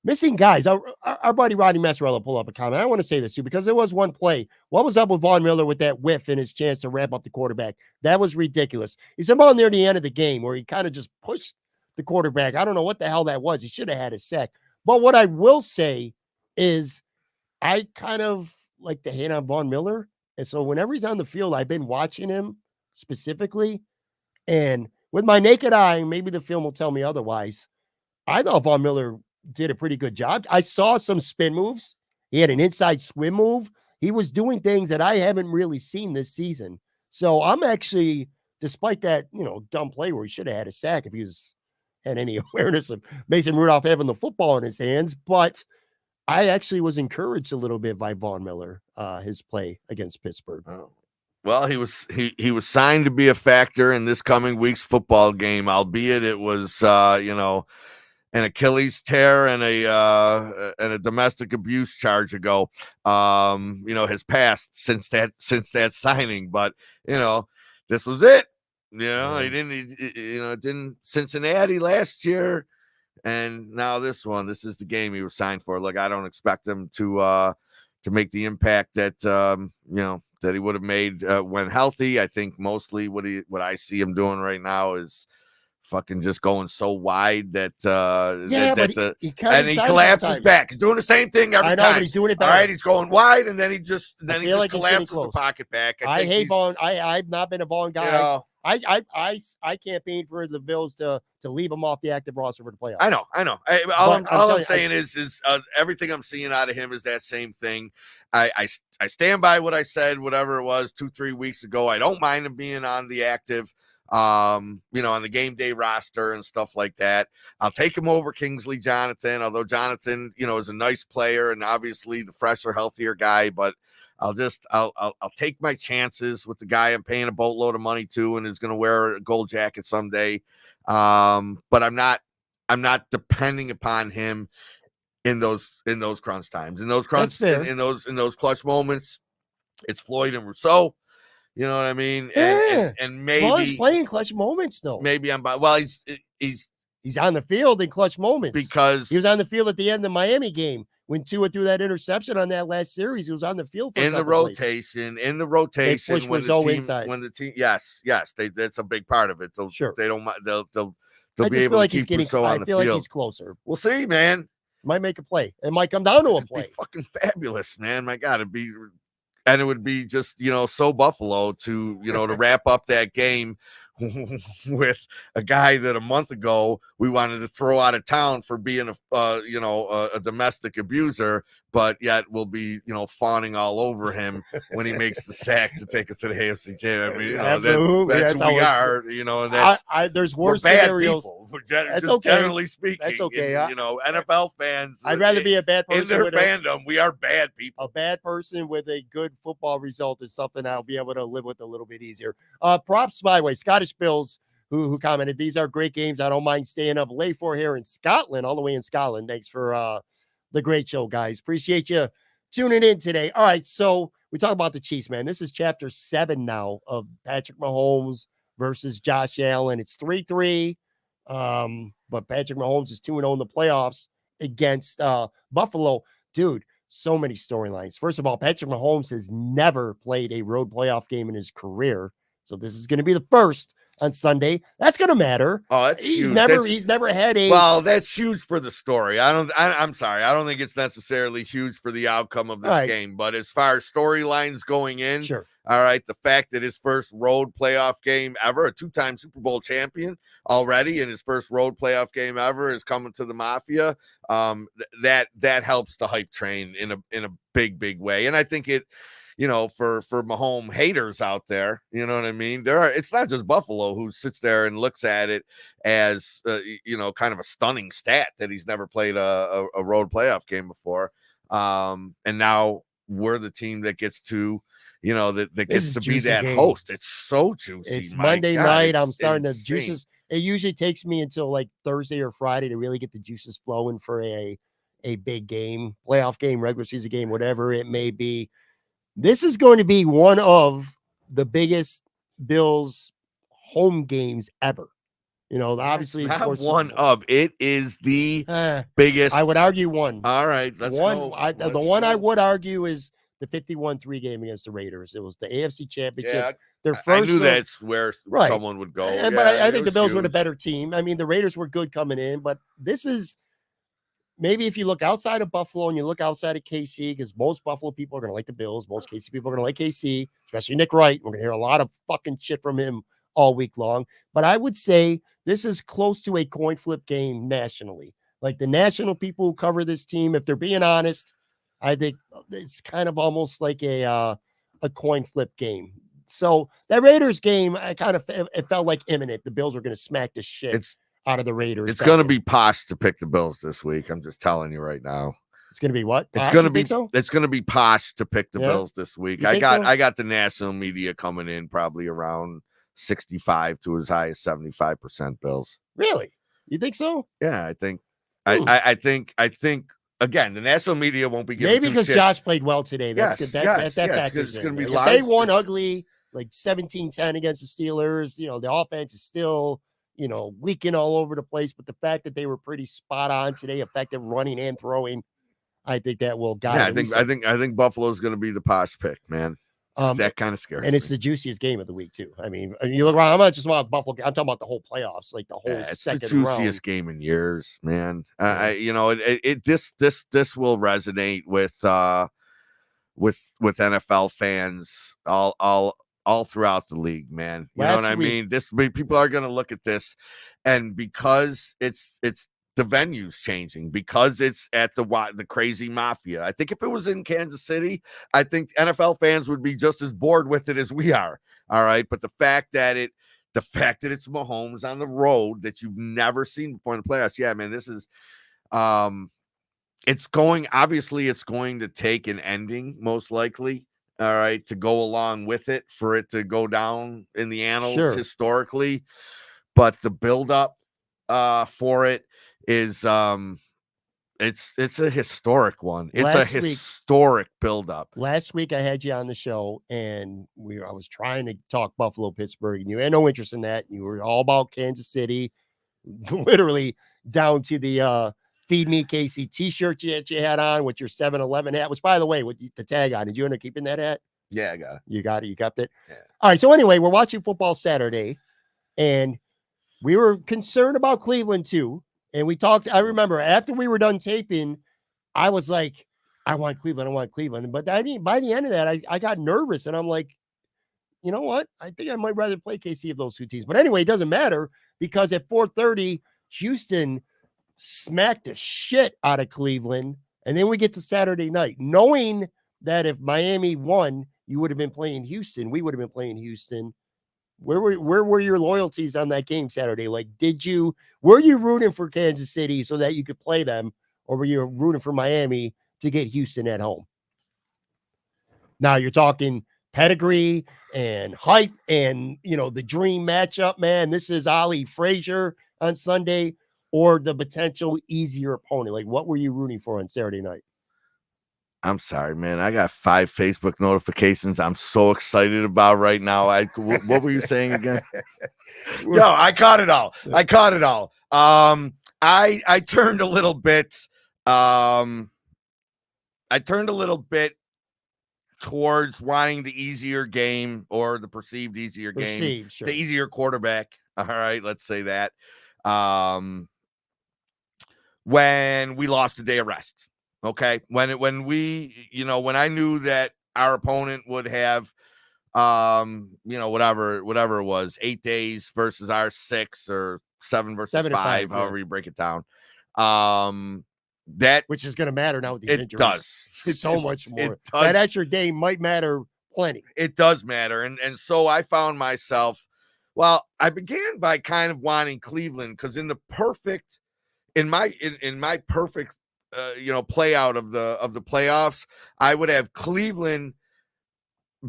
missing guys. Our buddy Rodney Massarella pulled up a comment. I want to say this too, because there was one play. What was up with Von Miller with that whiff and his chance to ramp up the quarterback? That was ridiculous. He's about near the end of the game where he kind of just pushed the quarterback. I don't know what the hell that was. He should have had a sack. But what I will say is I kind of like to hate on Von Miller. And so whenever he's on the field, I've been watching him specifically. And with my naked eye, maybe the film will tell me otherwise, I thought Von Miller did a pretty good job. I saw some spin moves. He had an inside swim move. He was doing things that I haven't really seen this season. So I'm actually, despite that, dumb play where he should have had a sack if he had any awareness of Mason Rudolph having the football in his hands, but I actually was encouraged a little bit by Von Miller, his play against Pittsburgh. Oh. Well, he was signed to be a factor in this coming week's football game, albeit it was an Achilles tear and a domestic abuse charge ago. Has passed since that signing, but this was it. He didn't Cincinnati last year, and now this one. This is the game he was signed for. Look, I don't expect him to make the impact that that he would have made when healthy. I think mostly what I see him doing right now is fucking just going so wide that he collapses back. He's doing the same thing every time. But he's doing it better. All right, he's going wide, and then he just collapses the pocket back. I hate Vaughn. I've not been a Vaughn guy. You know, I campaign for the Bills to leave him off the active roster for the playoffs. I know. All I'm saying is everything I'm seeing out of him is that same thing. I stand by what I said, whatever it was 2-3 weeks ago. I don't mind him being on the active, on the game day roster and stuff like that. I'll take him over Kingsley Jonathan, although Jonathan, is a nice player and obviously the fresher, healthier guy, but I'll take my chances with the guy I'm paying a boatload of money to and is going to wear a gold jacket someday. But I'm not depending upon him in those crunch times, in those clutch moments. It's Floyd and Rousseau. You know what I mean? And maybe he's playing clutch moments though. Maybe he's on the field in clutch moments because he was on the field at the end of the Miami game. When Tua threw that interception on that last series, he was on the field for in the rotation. When the team, yes, that's a big part of it. So sure, they don't. They'll be able to keep Rousseau on the field. I feel like he's closer. We'll see, man. Might make a play. It might come down to a play. Be fucking fabulous, man. My God, it would be just so Buffalo to to wrap up that game with a guy that a month ago we wanted to throw out of town for being a domestic abuser, but yet we'll be fawning all over him when he makes the sack to take us to the AFC Championship. I mean, absolutely, that's who we are. And that's there's worse scenarios. That's okay. Generally speaking, that's okay. NFL fans. I'd rather be a bad person in their fandom. We are bad people. A bad person with a good football result is something I'll be able to live with a little bit easier. Props my way, Scottish Bills, who commented, these are great games. I don't mind staying up late for here in Scotland, all the way in Scotland. Thanks for the great show, guys. Appreciate you tuning in today. All right, so we talk about the Chiefs, man. This is chapter 7 now of Patrick Mahomes versus Josh Allen. It's 3-3. But Patrick Mahomes is 2-0 in the playoffs against Buffalo. Dude, so many storylines. First of all, Patrick Mahomes has never played a road playoff game in his career. So this is going to be the first on Sunday. That's going to matter. Oh, that's he's huge. He's never had a. Well, that's huge for the story. I'm sorry. I don't think it's necessarily huge for the outcome of this game. But as far as storylines going in, sure. All right, the fact that his first road playoff game ever, a 2-time Super Bowl champion already, and his first road playoff game ever is coming to the Mafia. That helps the hype train in a big way. And I think it. For Mahomes haters out there, you know what I mean? It's not just Buffalo who sits there and looks at it as, kind of a stunning stat that he's never played a road playoff game before. And now we're the team that gets to, that gets to be that host. It's so juicy. It's Monday night. I'm starting to juices. It usually takes me until like Thursday or Friday to really get the juices flowing for a big game, playoff game, regular season game, whatever it may be. This is going to be one of the biggest Bills home games ever. Obviously, it's not one of. It is the biggest. I would argue one. All right, let's go. The one I would argue is the 51-3 game against the Raiders. It was the AFC Championship. Yeah, their first. I knew that's where someone would go. But I think the Bills were the better team. I mean, the Raiders were good coming in, but this is. Maybe if you look outside of Buffalo and you look outside of KC, because most Buffalo people are going to like the Bills. Most KC people are going to like KC, especially Nick Wright. We're going to hear a lot of fucking shit from him all week long. But I would say this is close to a coin flip game nationally. Like the national people who cover this team, if they're being honest, I think it's kind of almost like a coin flip game. So that Raiders game, it felt like imminent. The Bills were going to smack the shit out of the Raiders. It's going to be posh to pick the Bills this week. I'm just telling you right now. It's going to be what? It's going to be posh to pick the Bills this week. I got the national media coming in probably around 65 to as high as 75% Bills. Really? You think so? Yeah, I think. I think again, the national media won't be giving maybe because Josh played well today. That's good. That it's going to be live. They won ugly, like 17-10 against the Steelers. The offense is still leaking all over the place. But the fact that they were pretty spot on today, effective running and throwing, I think that will guide. Yeah, I think Buffalo's going to be the posh pick, man. That kind of scares and it's me. the juiciest game of the week too. I mean, you look around. I'm not just about Buffalo. I'm talking about the whole playoffs, like the whole It's second the juiciest round. game in years, man. Yeah. This will resonate with NFL fans all throughout the league, man. You know what I mean? People are going to look at this, and because it's the venue's changing, because it's at the crazy mafia. I think if it was in Kansas City, I think NFL fans would be just as bored with it as we are. All right, but the fact that it's Mahomes on the road that you've never seen before in the playoffs, yeah, man, this is it's going to take an ending, most likely, all right, to go along with it, for it to go down in the annals historically. But the buildup for it is it's a historic one. It's a historic buildup. Last week I had you on the show, and I was trying to talk Buffalo, Pittsburgh, and you had no interest in that. You were all about Kansas City, literally down to the Feed Me KC t-shirt that you had on with your 7-Eleven hat, which, by the way, with the tag on, did you end up keeping that hat? Yeah, I got it. You got it. You kept it. Yeah. All right. So anyway, we're watching football Saturday, and we were concerned about Cleveland too. And we talked. I remember after we were done taping, I was like, I want Cleveland. But by the end of that, I got nervous, and I'm like, you know what? I think I might rather play KC of those two teams. But anyway, it doesn't matter, because at 4:30, Houston smacked the shit out of Cleveland. And then we get to Saturday night, knowing that if Miami won, you would have been playing Houston. We would have been playing Houston. Where were your loyalties on that game Saturday? Like, were you rooting for Kansas City so that you could play them, or were you rooting for Miami to get Houston at home? Now you're talking pedigree and hype and, the dream matchup, man. This is Ali Frazier on Sunday, or the potential easier opponent. Like, what were you rooting for on Saturday night? I'm sorry, man. I got 5 Facebook notifications I'm so excited about right now. What were you saying again? Yo, I caught it all. I turned a little bit. I turned a little bit towards wanting the easier game, or the perceived easier game, sure. The easier quarterback. All right, let's say that. When we lost a day of rest, okay, when I knew that our opponent would have, whatever it was, 8 days versus our 6, or 7 versus 5, however you break it down. That, which is going to matter now with these injuries. Does. It's so much more. That extra day might matter plenty. It does matter. And so I found myself, I began by kind of wanting Cleveland, because in my perfect play out of the playoffs, I would have Cleveland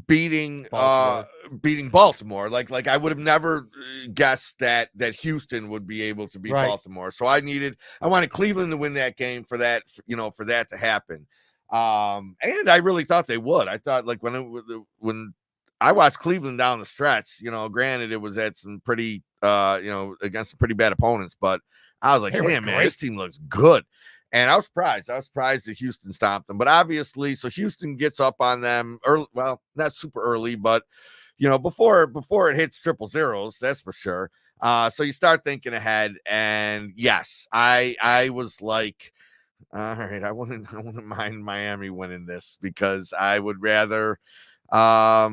beating Baltimore. Like I would have never guessed that Houston would be able to beat Baltimore. So I wanted Cleveland to win that game for that to happen. And I really thought they would. I thought, like, when I watched Cleveland down the stretch, granted it was at some pretty against some pretty bad opponents, but I was like, damn, man, this team looks good. And I was surprised. That Houston stopped them. But obviously, so Houston gets up on them early. Well, not super early, but before it hits 000, that's for sure. So you start thinking ahead, and yes, I was like, all right, I wouldn't mind Miami winning this, because I would rather. I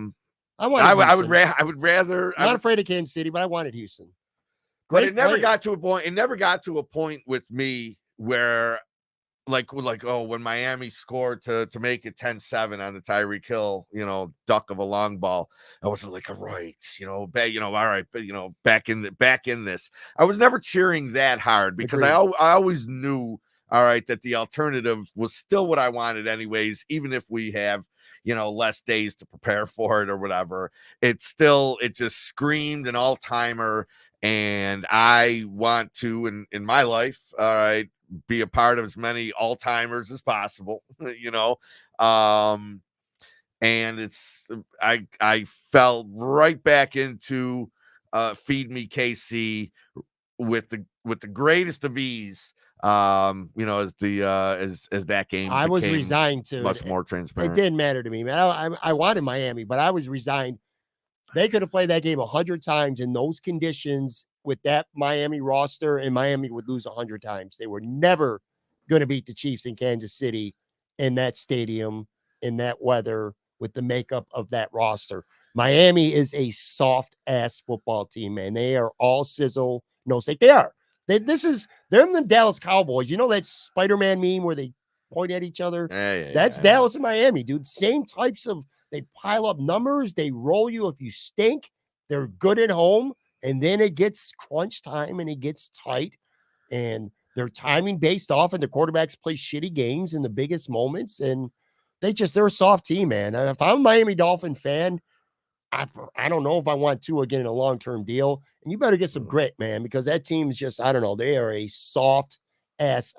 would rather. I'm not afraid of Kansas City, but I wanted Houston. But it never got to a point. It never got to a point with me where, like, when Miami scored to make it 10-7 on the Tyreek Hill, duck of a long ball, I wasn't like, all right, all right, but back in this. I was never cheering that hard, because I always knew, all right, that the alternative was still what I wanted anyways, even if we have less days to prepare for it or whatever. It just screamed an all-timer. And I want to, in my life, all right, be a part of as many all-timers as possible, and I fell right back into Feed Me KC with the greatest of ease, As the as that game I was resigned to much it. more transparent. It didn't matter to me, man. I wanted Miami, but I was resigned. They could have played that game 100 times in those conditions with that Miami roster, and Miami would lose 100 times. They were never going to beat the Chiefs in Kansas City in that stadium, in that weather, with the makeup of that roster. Miami is a soft-ass football team, man. They are all sizzle, no steak. They are. They're the Dallas Cowboys. You know that Spider-Man meme where they point at each other? That's Dallas and Miami, dude. Same types of, they pile up numbers. They roll you if you stink. They're good at home. And then it gets crunch time and it gets tight. And they're timing based off, and the quarterbacks play shitty games in the biggest moments. And they're a soft team, man. And if I'm a Miami Dolphin fan, I don't know if I want Tua again in a long-term deal. And you better get some grit, man, because that team's just, I don't know. They are a soft ass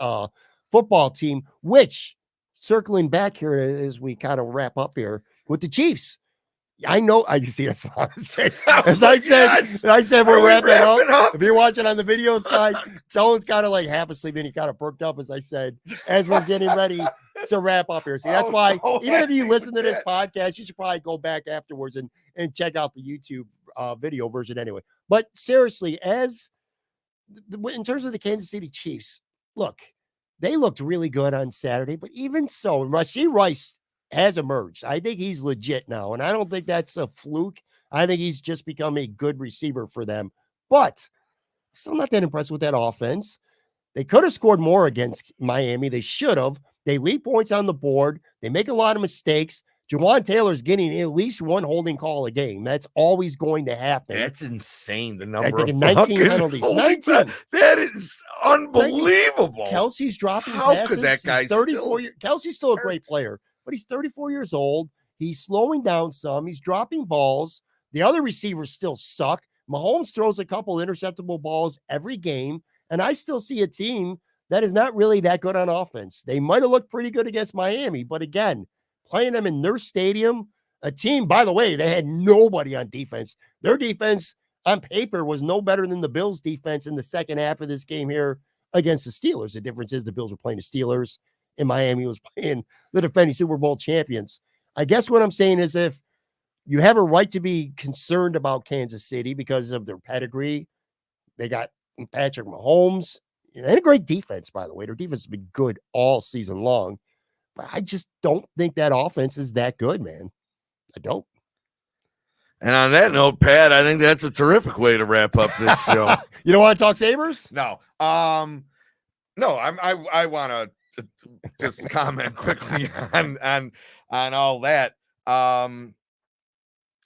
football team, which, circling back here as we kind of wrap up here with the Chiefs. I know I see that's on his face. As I said, we're wrapping up. If you're watching on the video side, someone's kind of like half asleep and he kind of perked up, as I said, as we're getting ready to wrap up here. See, that's why even if you listen to this podcast, you should probably go back afterwards and check out the YouTube video version anyway. But seriously, in terms of the Kansas City Chiefs, look, they looked really good on Saturday, but even so, Rashee Rice has emerged. I think he's legit now, and I don't think that's a fluke. I think he's just become a good receiver for them, but still not that impressed with that offense. They could have scored more against Miami. They should have. They leave points on the board. They make a lot of mistakes. Jawan Taylor's getting at least one holding call a game. That's always going to happen. That's insane. The number of 19 penalties. 19. That is unbelievable. 19. Kelsey's dropping How passes. could that guy 34 Kelsey's still a great player, but he's 34 years old. He's slowing down some. He's dropping balls. The other receivers still suck. Mahomes throws a couple interceptable balls every game, and I still see a team that is not really that good on offense. They might have looked pretty good against Miami, but again, playing them in their stadium, a team, by the way, they had nobody on defense. Their defense on paper was no better than the Bills' defense in the second half of this game here against the Steelers. The difference is the Bills were playing the Steelers and Miami was playing the defending Super Bowl champions. I guess what I'm saying is, if you have a right to be concerned about Kansas City because of their pedigree, they got Patrick Mahomes and a great defense, by the way. Their defense has been good all season long. But I just don't think that offense is that good, man. I don't. And on that note, Pat, I think that's a terrific way to wrap up this show. You don't want to talk Sabres? No. No, I want to just comment quickly on all that. I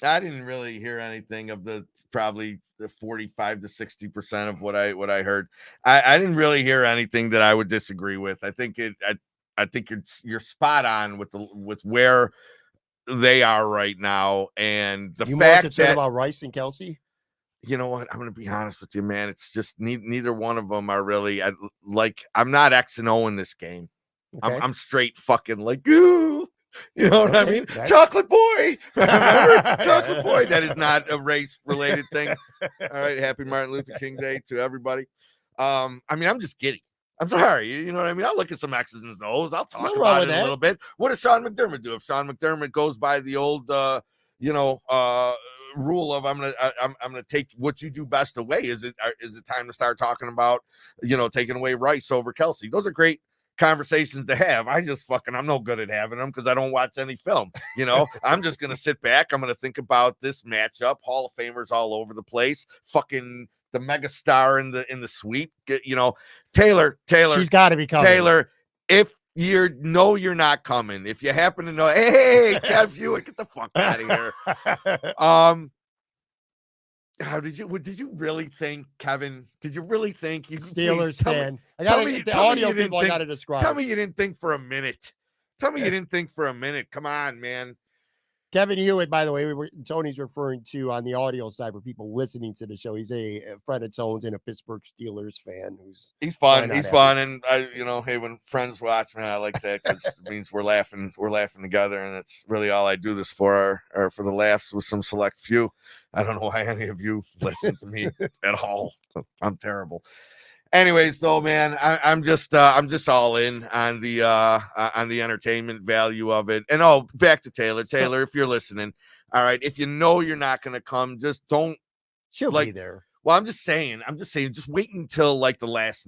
didn't really hear anything of probably the 45 to 60% of what I heard. I didn't really hear anything that I would disagree with. I think you're spot on with where they are right now, and the fact that about Rice and Kelsey. You know what? I'm going to be honest with you, man. It's just neither one of them are really I'm not X and O in this game. Okay. I'm straight fucking like, ooh, you know what I mean? Right. Chocolate boy. Remember? Chocolate boy. That is not a race related thing. All right. Happy Martin Luther King Day to everybody. I mean, I'm just giddy. I'm sorry. You know what I mean? I'll look at some X's and O's. I'll talk about it a little bit. What does Sean McDermott do? If Sean McDermott goes by the old, rule of I'm gonna take what you do best away, is it time to start talking about, taking away Rice over Kelsey? Those are great conversations to have. I'm no good at having them because I don't watch any film. I'm just gonna sit back. I'm gonna think about this matchup. Hall of Famers all over the place. Fucking the mega star in the suite. Taylor. She's got to be coming. Taylor, if you're not coming, if you happen to know, hey, Kev Hewitt, get the fuck out of here. How did you really think, Kevin? Did you really think you Steelers fan? I got the audio people. I got to describe. Tell me you didn't think for a minute. Tell me you didn't think for a minute. Come on, man. Kevin Hewitt, by the way, Tony's referring to on the audio side for people listening to the show. He's a friend of Tone's and a Pittsburgh Steelers fan. He's fun. He's fun, and hey, when friends watch, man, I like that because it means we're laughing together, and it's really all I do this for, or for the laughs with some select few. I don't know why any of you listen to me at all. I'm terrible. Anyways, though, man, I'm just all in on the entertainment value of it. And back to Taylor. Taylor, if you're listening, all right, if you know you're not gonna come, just don't. She'll be there. Well, I'm just saying, just wait until like the last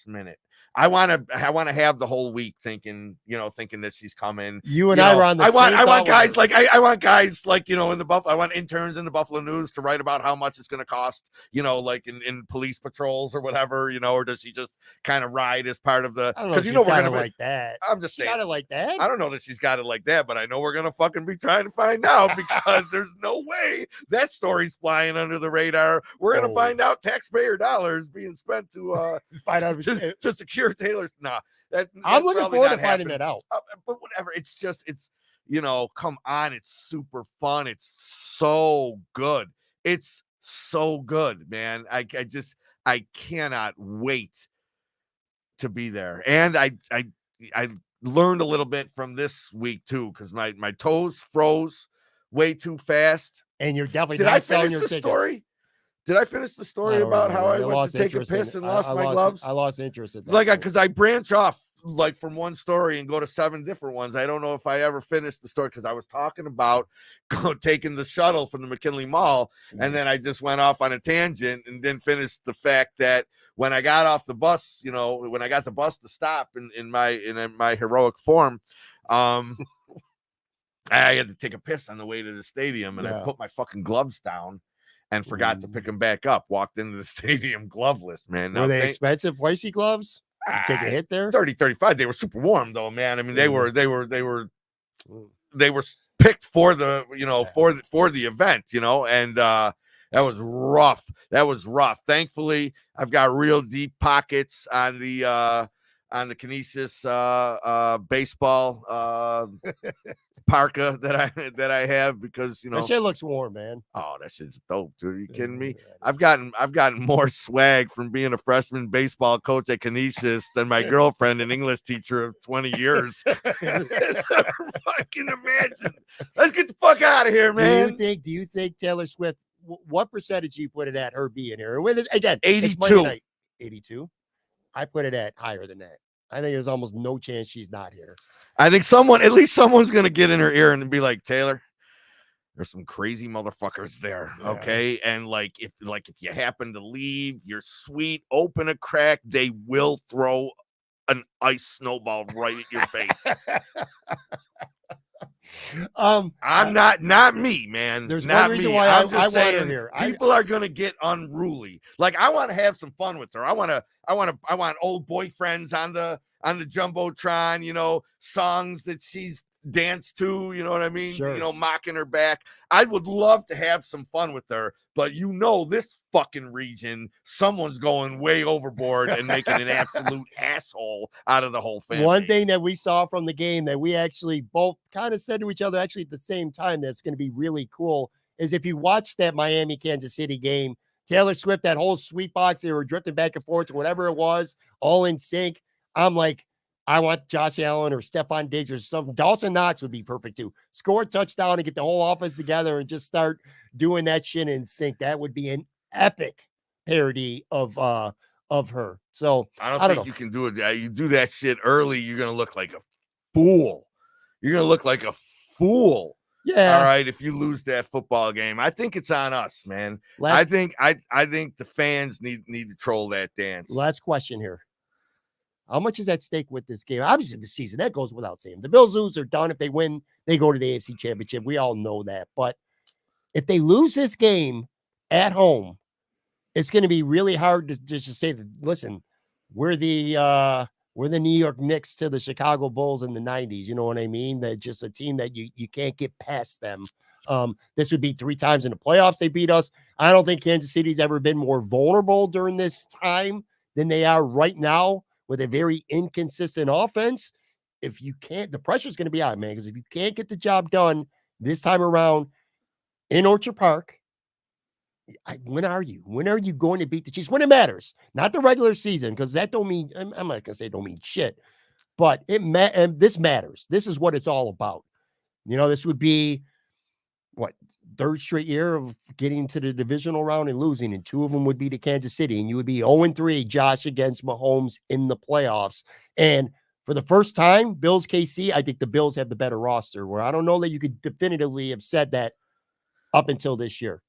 minute. I want to have the whole week thinking that she's coming. You and I were on the same. I want guys like I want guys like in the Buffalo. I want interns in the Buffalo News to write about how much it's going to cost. Like in police patrols or whatever. Or does she just kind of ride as part of the? Because we're gonna like that. I'm just saying. Got it like that. I don't know that she's got it like that, but I know we're gonna fucking be trying to find out because there's no way that story's flying under the radar. We're gonna find out taxpayer dollars being spent to find out to secure Taylor's. Nah, I'm looking forward to finding that out. But whatever. It's come on. It's super fun. It's so good. It's so good, man. I cannot wait to be there. And I learned a little bit from this week too, because my toes froze way too fast. And you're definitely Did I finish the story? Did I finish the story about how I went to take a piss and lost my gloves? I lost interest in that. Like, because I branch off like from one story and go to 7 different ones. I don't know if I ever finished the story because I was talking about taking the shuttle from the McKinley Mall, and then I just went off on a tangent and then finished the fact that when I got off the bus, when I got the bus to stop in my heroic form, I had to take a piss on the way to the stadium, and I put my fucking gloves down and forgot to pick them back up. Walked into the stadium gloveless, man. Were they expensive, pricey gloves? Take a hit there. 30, 35. They were super warm though, man. I mean, they were picked for the for the event, and that was rough. Thankfully, I've got real deep pockets on the Kinesis baseball parka that I have because that shit looks warm, man. Oh, that shit's dope, dude. Are you kidding me? I've gotten more swag from being a freshman baseball coach at Kinesis than my girlfriend and English teacher of 20 years. Fucking imagine. Let's get the fuck out of here, man. Do you think Taylor Swift? What percentage do you put it at her being here? Again, 82. 82. I put it at higher than that. I think there's almost no chance she's not here. I think at least someone's going to get in her ear and be like, Taylor, there's some crazy motherfuckers there. Okay. And if you happen to leave your suite, open a crack, they will throw an ice snowball right at your face. I'm not me, man. There's not one reason me. why I'm just I saying want her here. People are gonna get unruly. Like I want to have some fun with her. I want old boyfriends on the Jumbotron, songs that she's danced to, you know what I mean? Sure. Mocking her back. I would love to have some fun with her, but this fucking region, someone's going way overboard and making an absolute asshole out of the whole family. One thing that we saw from the game that we actually both kind of said to each other actually at the same time that's going to be really cool is if you watch that Miami-Kansas City game, Taylor Swift, that whole sweet box, they were drifting back and forth to whatever it was, all in sync. I'm like, I want Josh Allen or Stephon Diggs or something. Dawson Knox would be perfect too. Score a touchdown and get the whole offense together and just start doing that shit in sync. That would be an epic parody of her. So I don't think you can do it. You do that shit early, you're gonna look like a fool. Yeah. All right. If you lose that football game, I think it's on us, man. I think the fans need to troll that dance. Last question here. How much is at stake with this game? Obviously, the season, that goes without saying. The Bills lose, they're done. If they win, they go to the AFC Championship. We all know that. But if they lose this game at home, it's going to be really hard to just say that, listen, we're the New York Knicks to the Chicago Bulls in the 90s. You know what I mean? They're just a team that you can't get past them. This would be 3 times in the playoffs they beat us. I don't think Kansas City's ever been more vulnerable during this time than they are right now, with a very inconsistent offense. If you can't, the pressure's going to be on, man, because if you can't get the job done this time around in Orchard Park, when are you going to beat the Chiefs? When it matters, not the regular season, because that don't mean, I'm not going to say it don't mean shit, but this matters. This is what it's all about. This would be third straight year of getting to the divisional round and losing, and 2 of them would be to Kansas City, and you would be 0-3, Josh, against Mahomes in the playoffs. And for the first time, Bills KC, I think the Bills have the better roster, where I don't know that you could definitively have said that up until this year.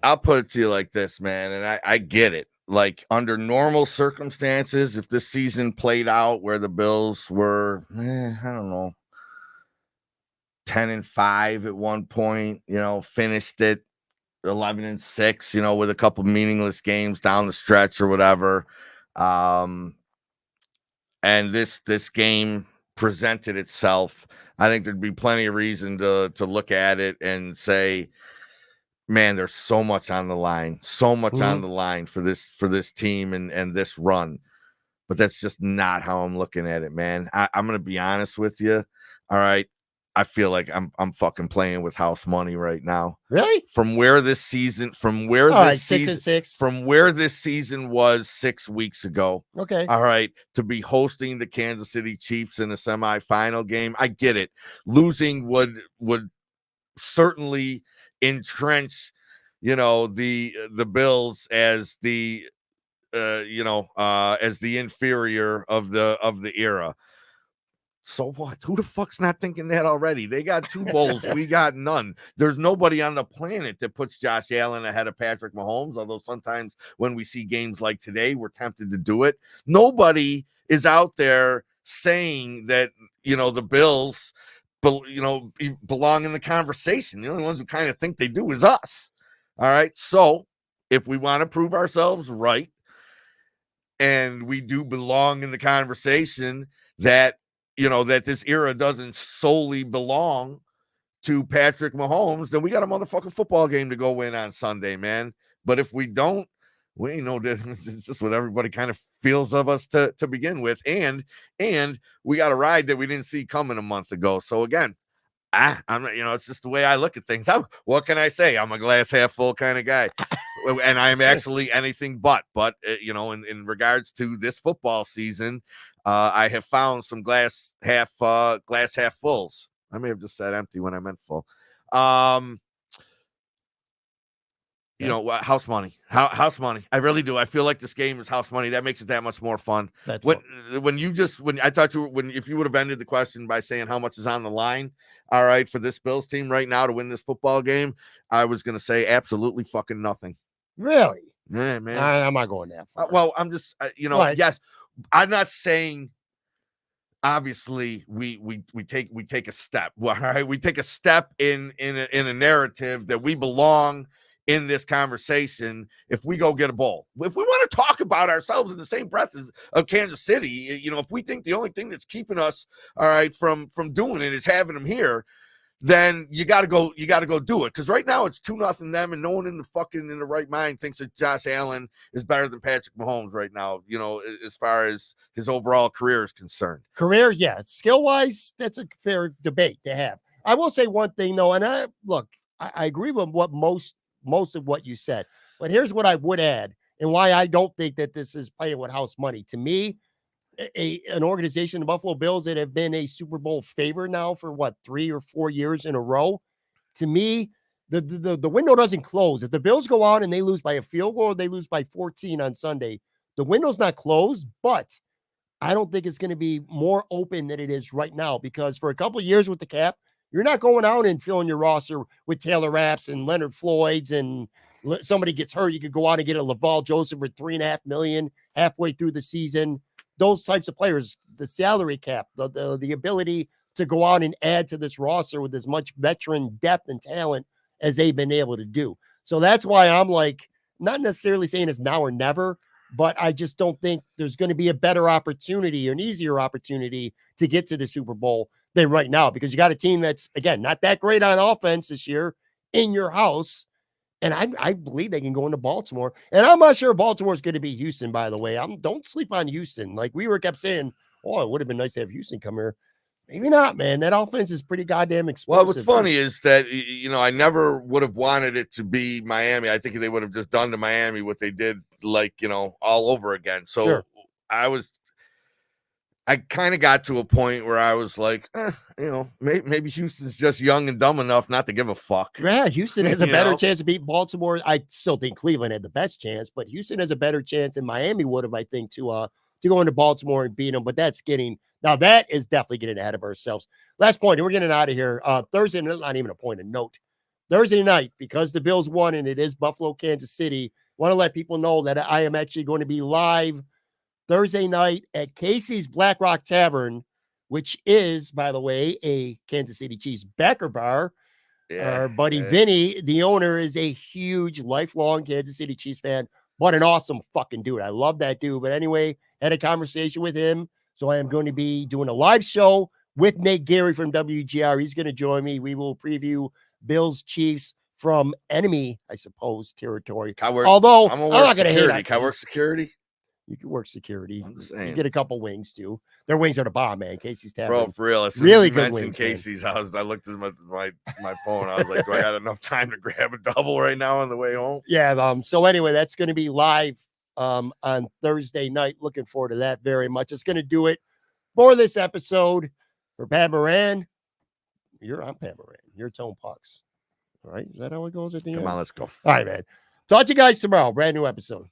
I'll put it to you like this, man, and I get it. Like, under normal circumstances, if this season played out where the Bills were, I don't know, 10-5 at one point, finished it 11-6, with a couple meaningless games down the stretch or whatever. And this game presented itself. I think there'd be plenty of reason to look at it and say, man, there's so much on the line, on the line for this team and this run. But that's just not how I'm looking at it, man. I'm going to be honest with you. All right. I feel like I'm fucking playing with house money right now. Really? From where this season was 6 weeks ago. Okay. All right. To be hosting the Kansas City Chiefs in a semifinal game. I get it. Losing would certainly entrench, the Bills as the as the inferior of the era. So what? Who the fuck's not thinking that already? They got 2 bowls. We got none. There's nobody on the planet that puts Josh Allen ahead of Patrick Mahomes, although sometimes when we see games like today, we're tempted to do it. Nobody is out there saying that, the Bills, belong in the conversation. The only ones who kind of think they do is us. All right. So if we want to prove ourselves right, and we do belong in the conversation, that this era doesn't solely belong to Patrick Mahomes, then we got a motherfucking football game to go win on Sunday, man. But if we don't, we ain't no difference. It's just what everybody kind of feels of us to begin with. And we got a ride that we didn't see coming a month ago. So again, I'm it's just the way I look at things. What can I say? I'm a glass half full kind of guy. And I'm actually anything but in regards to this football season, I have found some glass half fulls. I may have just said empty when I meant full. House money. House money. I really do. I feel like this game is house money. That makes it that much more fun. If you would have ended the question by saying how much is on the line, all right, for this Bills team right now to win this football game, I was going to say absolutely fucking nothing. Really? Yeah, man. I'm not going that far. Well, I'm just, yes, I'm not saying. Obviously, we take a step. All right, we take a step in a narrative that we belong in this conversation. If we go get a bowl, if we want to talk about ourselves in the same breath as Kansas City, if we think the only thing that's keeping us, all right, from doing it is having them here, then you got to go do it. Because right now it's 2-0 them, and no one in the right mind thinks that Josh Allen is better than Patrick Mahomes right now, as far as his overall career is concerned. Yeah. Skill wise, that's a fair debate to have. I will say one thing though, and I agree with what most of what you said, but here's what I would add, and why I don't think that this is playing with house money. To me, an organization, the Buffalo Bills, that have been a Super Bowl favorite now for 3 or 4 years in a row. To me, the window doesn't close. If the Bills go out and they lose by a field goal, or they lose by 14 on Sunday, the window's not closed, but I don't think it's going to be more open than it is right now, because for a couple of years with the cap, you're not going out and filling your roster with Taylor Rapps and Leonard Floyds, and somebody gets hurt, you could go out and get a Laval Joseph for $3.5 million halfway through the season. Those types of players, the salary cap, the ability to go out and add to this roster with as much veteran depth and talent as they've been able to do. So that's why I'm not necessarily saying it's now or never, but I just don't think there's going to be a better opportunity or an easier opportunity to get to the Super Bowl than right now, because you got a team that's, again, not that great on offense this year in your house. And I believe they can go into Baltimore. And I'm not sure Baltimore's going to be Houston, by the way. Don't sleep on Houston. Like we kept saying, oh, it would have been nice to have Houston come here. Maybe not, man. That offense is pretty goddamn explosive. Well, what's funny is that, I never would have wanted it to be Miami. I think they would have just done to Miami what they did, all over again. So sure. I kind of got to a point where I was like, maybe Houston's just young and dumb enough not to give a fuck. Yeah, Houston has a better chance of beating Baltimore. I still think Cleveland had the best chance, but Houston has a better chance than Miami would have, I think, to go into Baltimore and beat them. But that is definitely getting ahead of ourselves. Last point, and we're getting out of here. Thursday, not even a point of note. Thursday night, because the Bills won and it is Buffalo, Kansas City, want to let people know that I am actually going to be live Thursday night at Casey's Black Rock Tavern, which is, by the way, a Kansas City Chiefs backer bar. Yeah, our buddy Vinny, the owner, is a huge, lifelong Kansas City Chiefs fan, but an awesome fucking dude. I love that dude. But anyway, had a conversation with him. So I am going to be doing a live show with Nate Gary from WGR. He's going to join me. We will preview Bills Chiefs from enemy, I suppose, territory. Although I'm not going to hate it. Can I work security? You can work security. I'm just saying. You get a couple wings too. Their wings are the bomb, man. Casey's Tavern. Bro, for real. Really good wings. Casey's house. I looked at my phone. I was like, do I got enough time to grab a double right now on the way home? Yeah. So anyway, that's going to be live on Thursday night. Looking forward to that very much. It's going to do it for this episode. For Pat Moran, I'm Pat Moran. You're Tone Pucks. All right. Is that how it goes at the end? Come on, let's go. All right, man. Talk to you guys tomorrow. Brand new episode.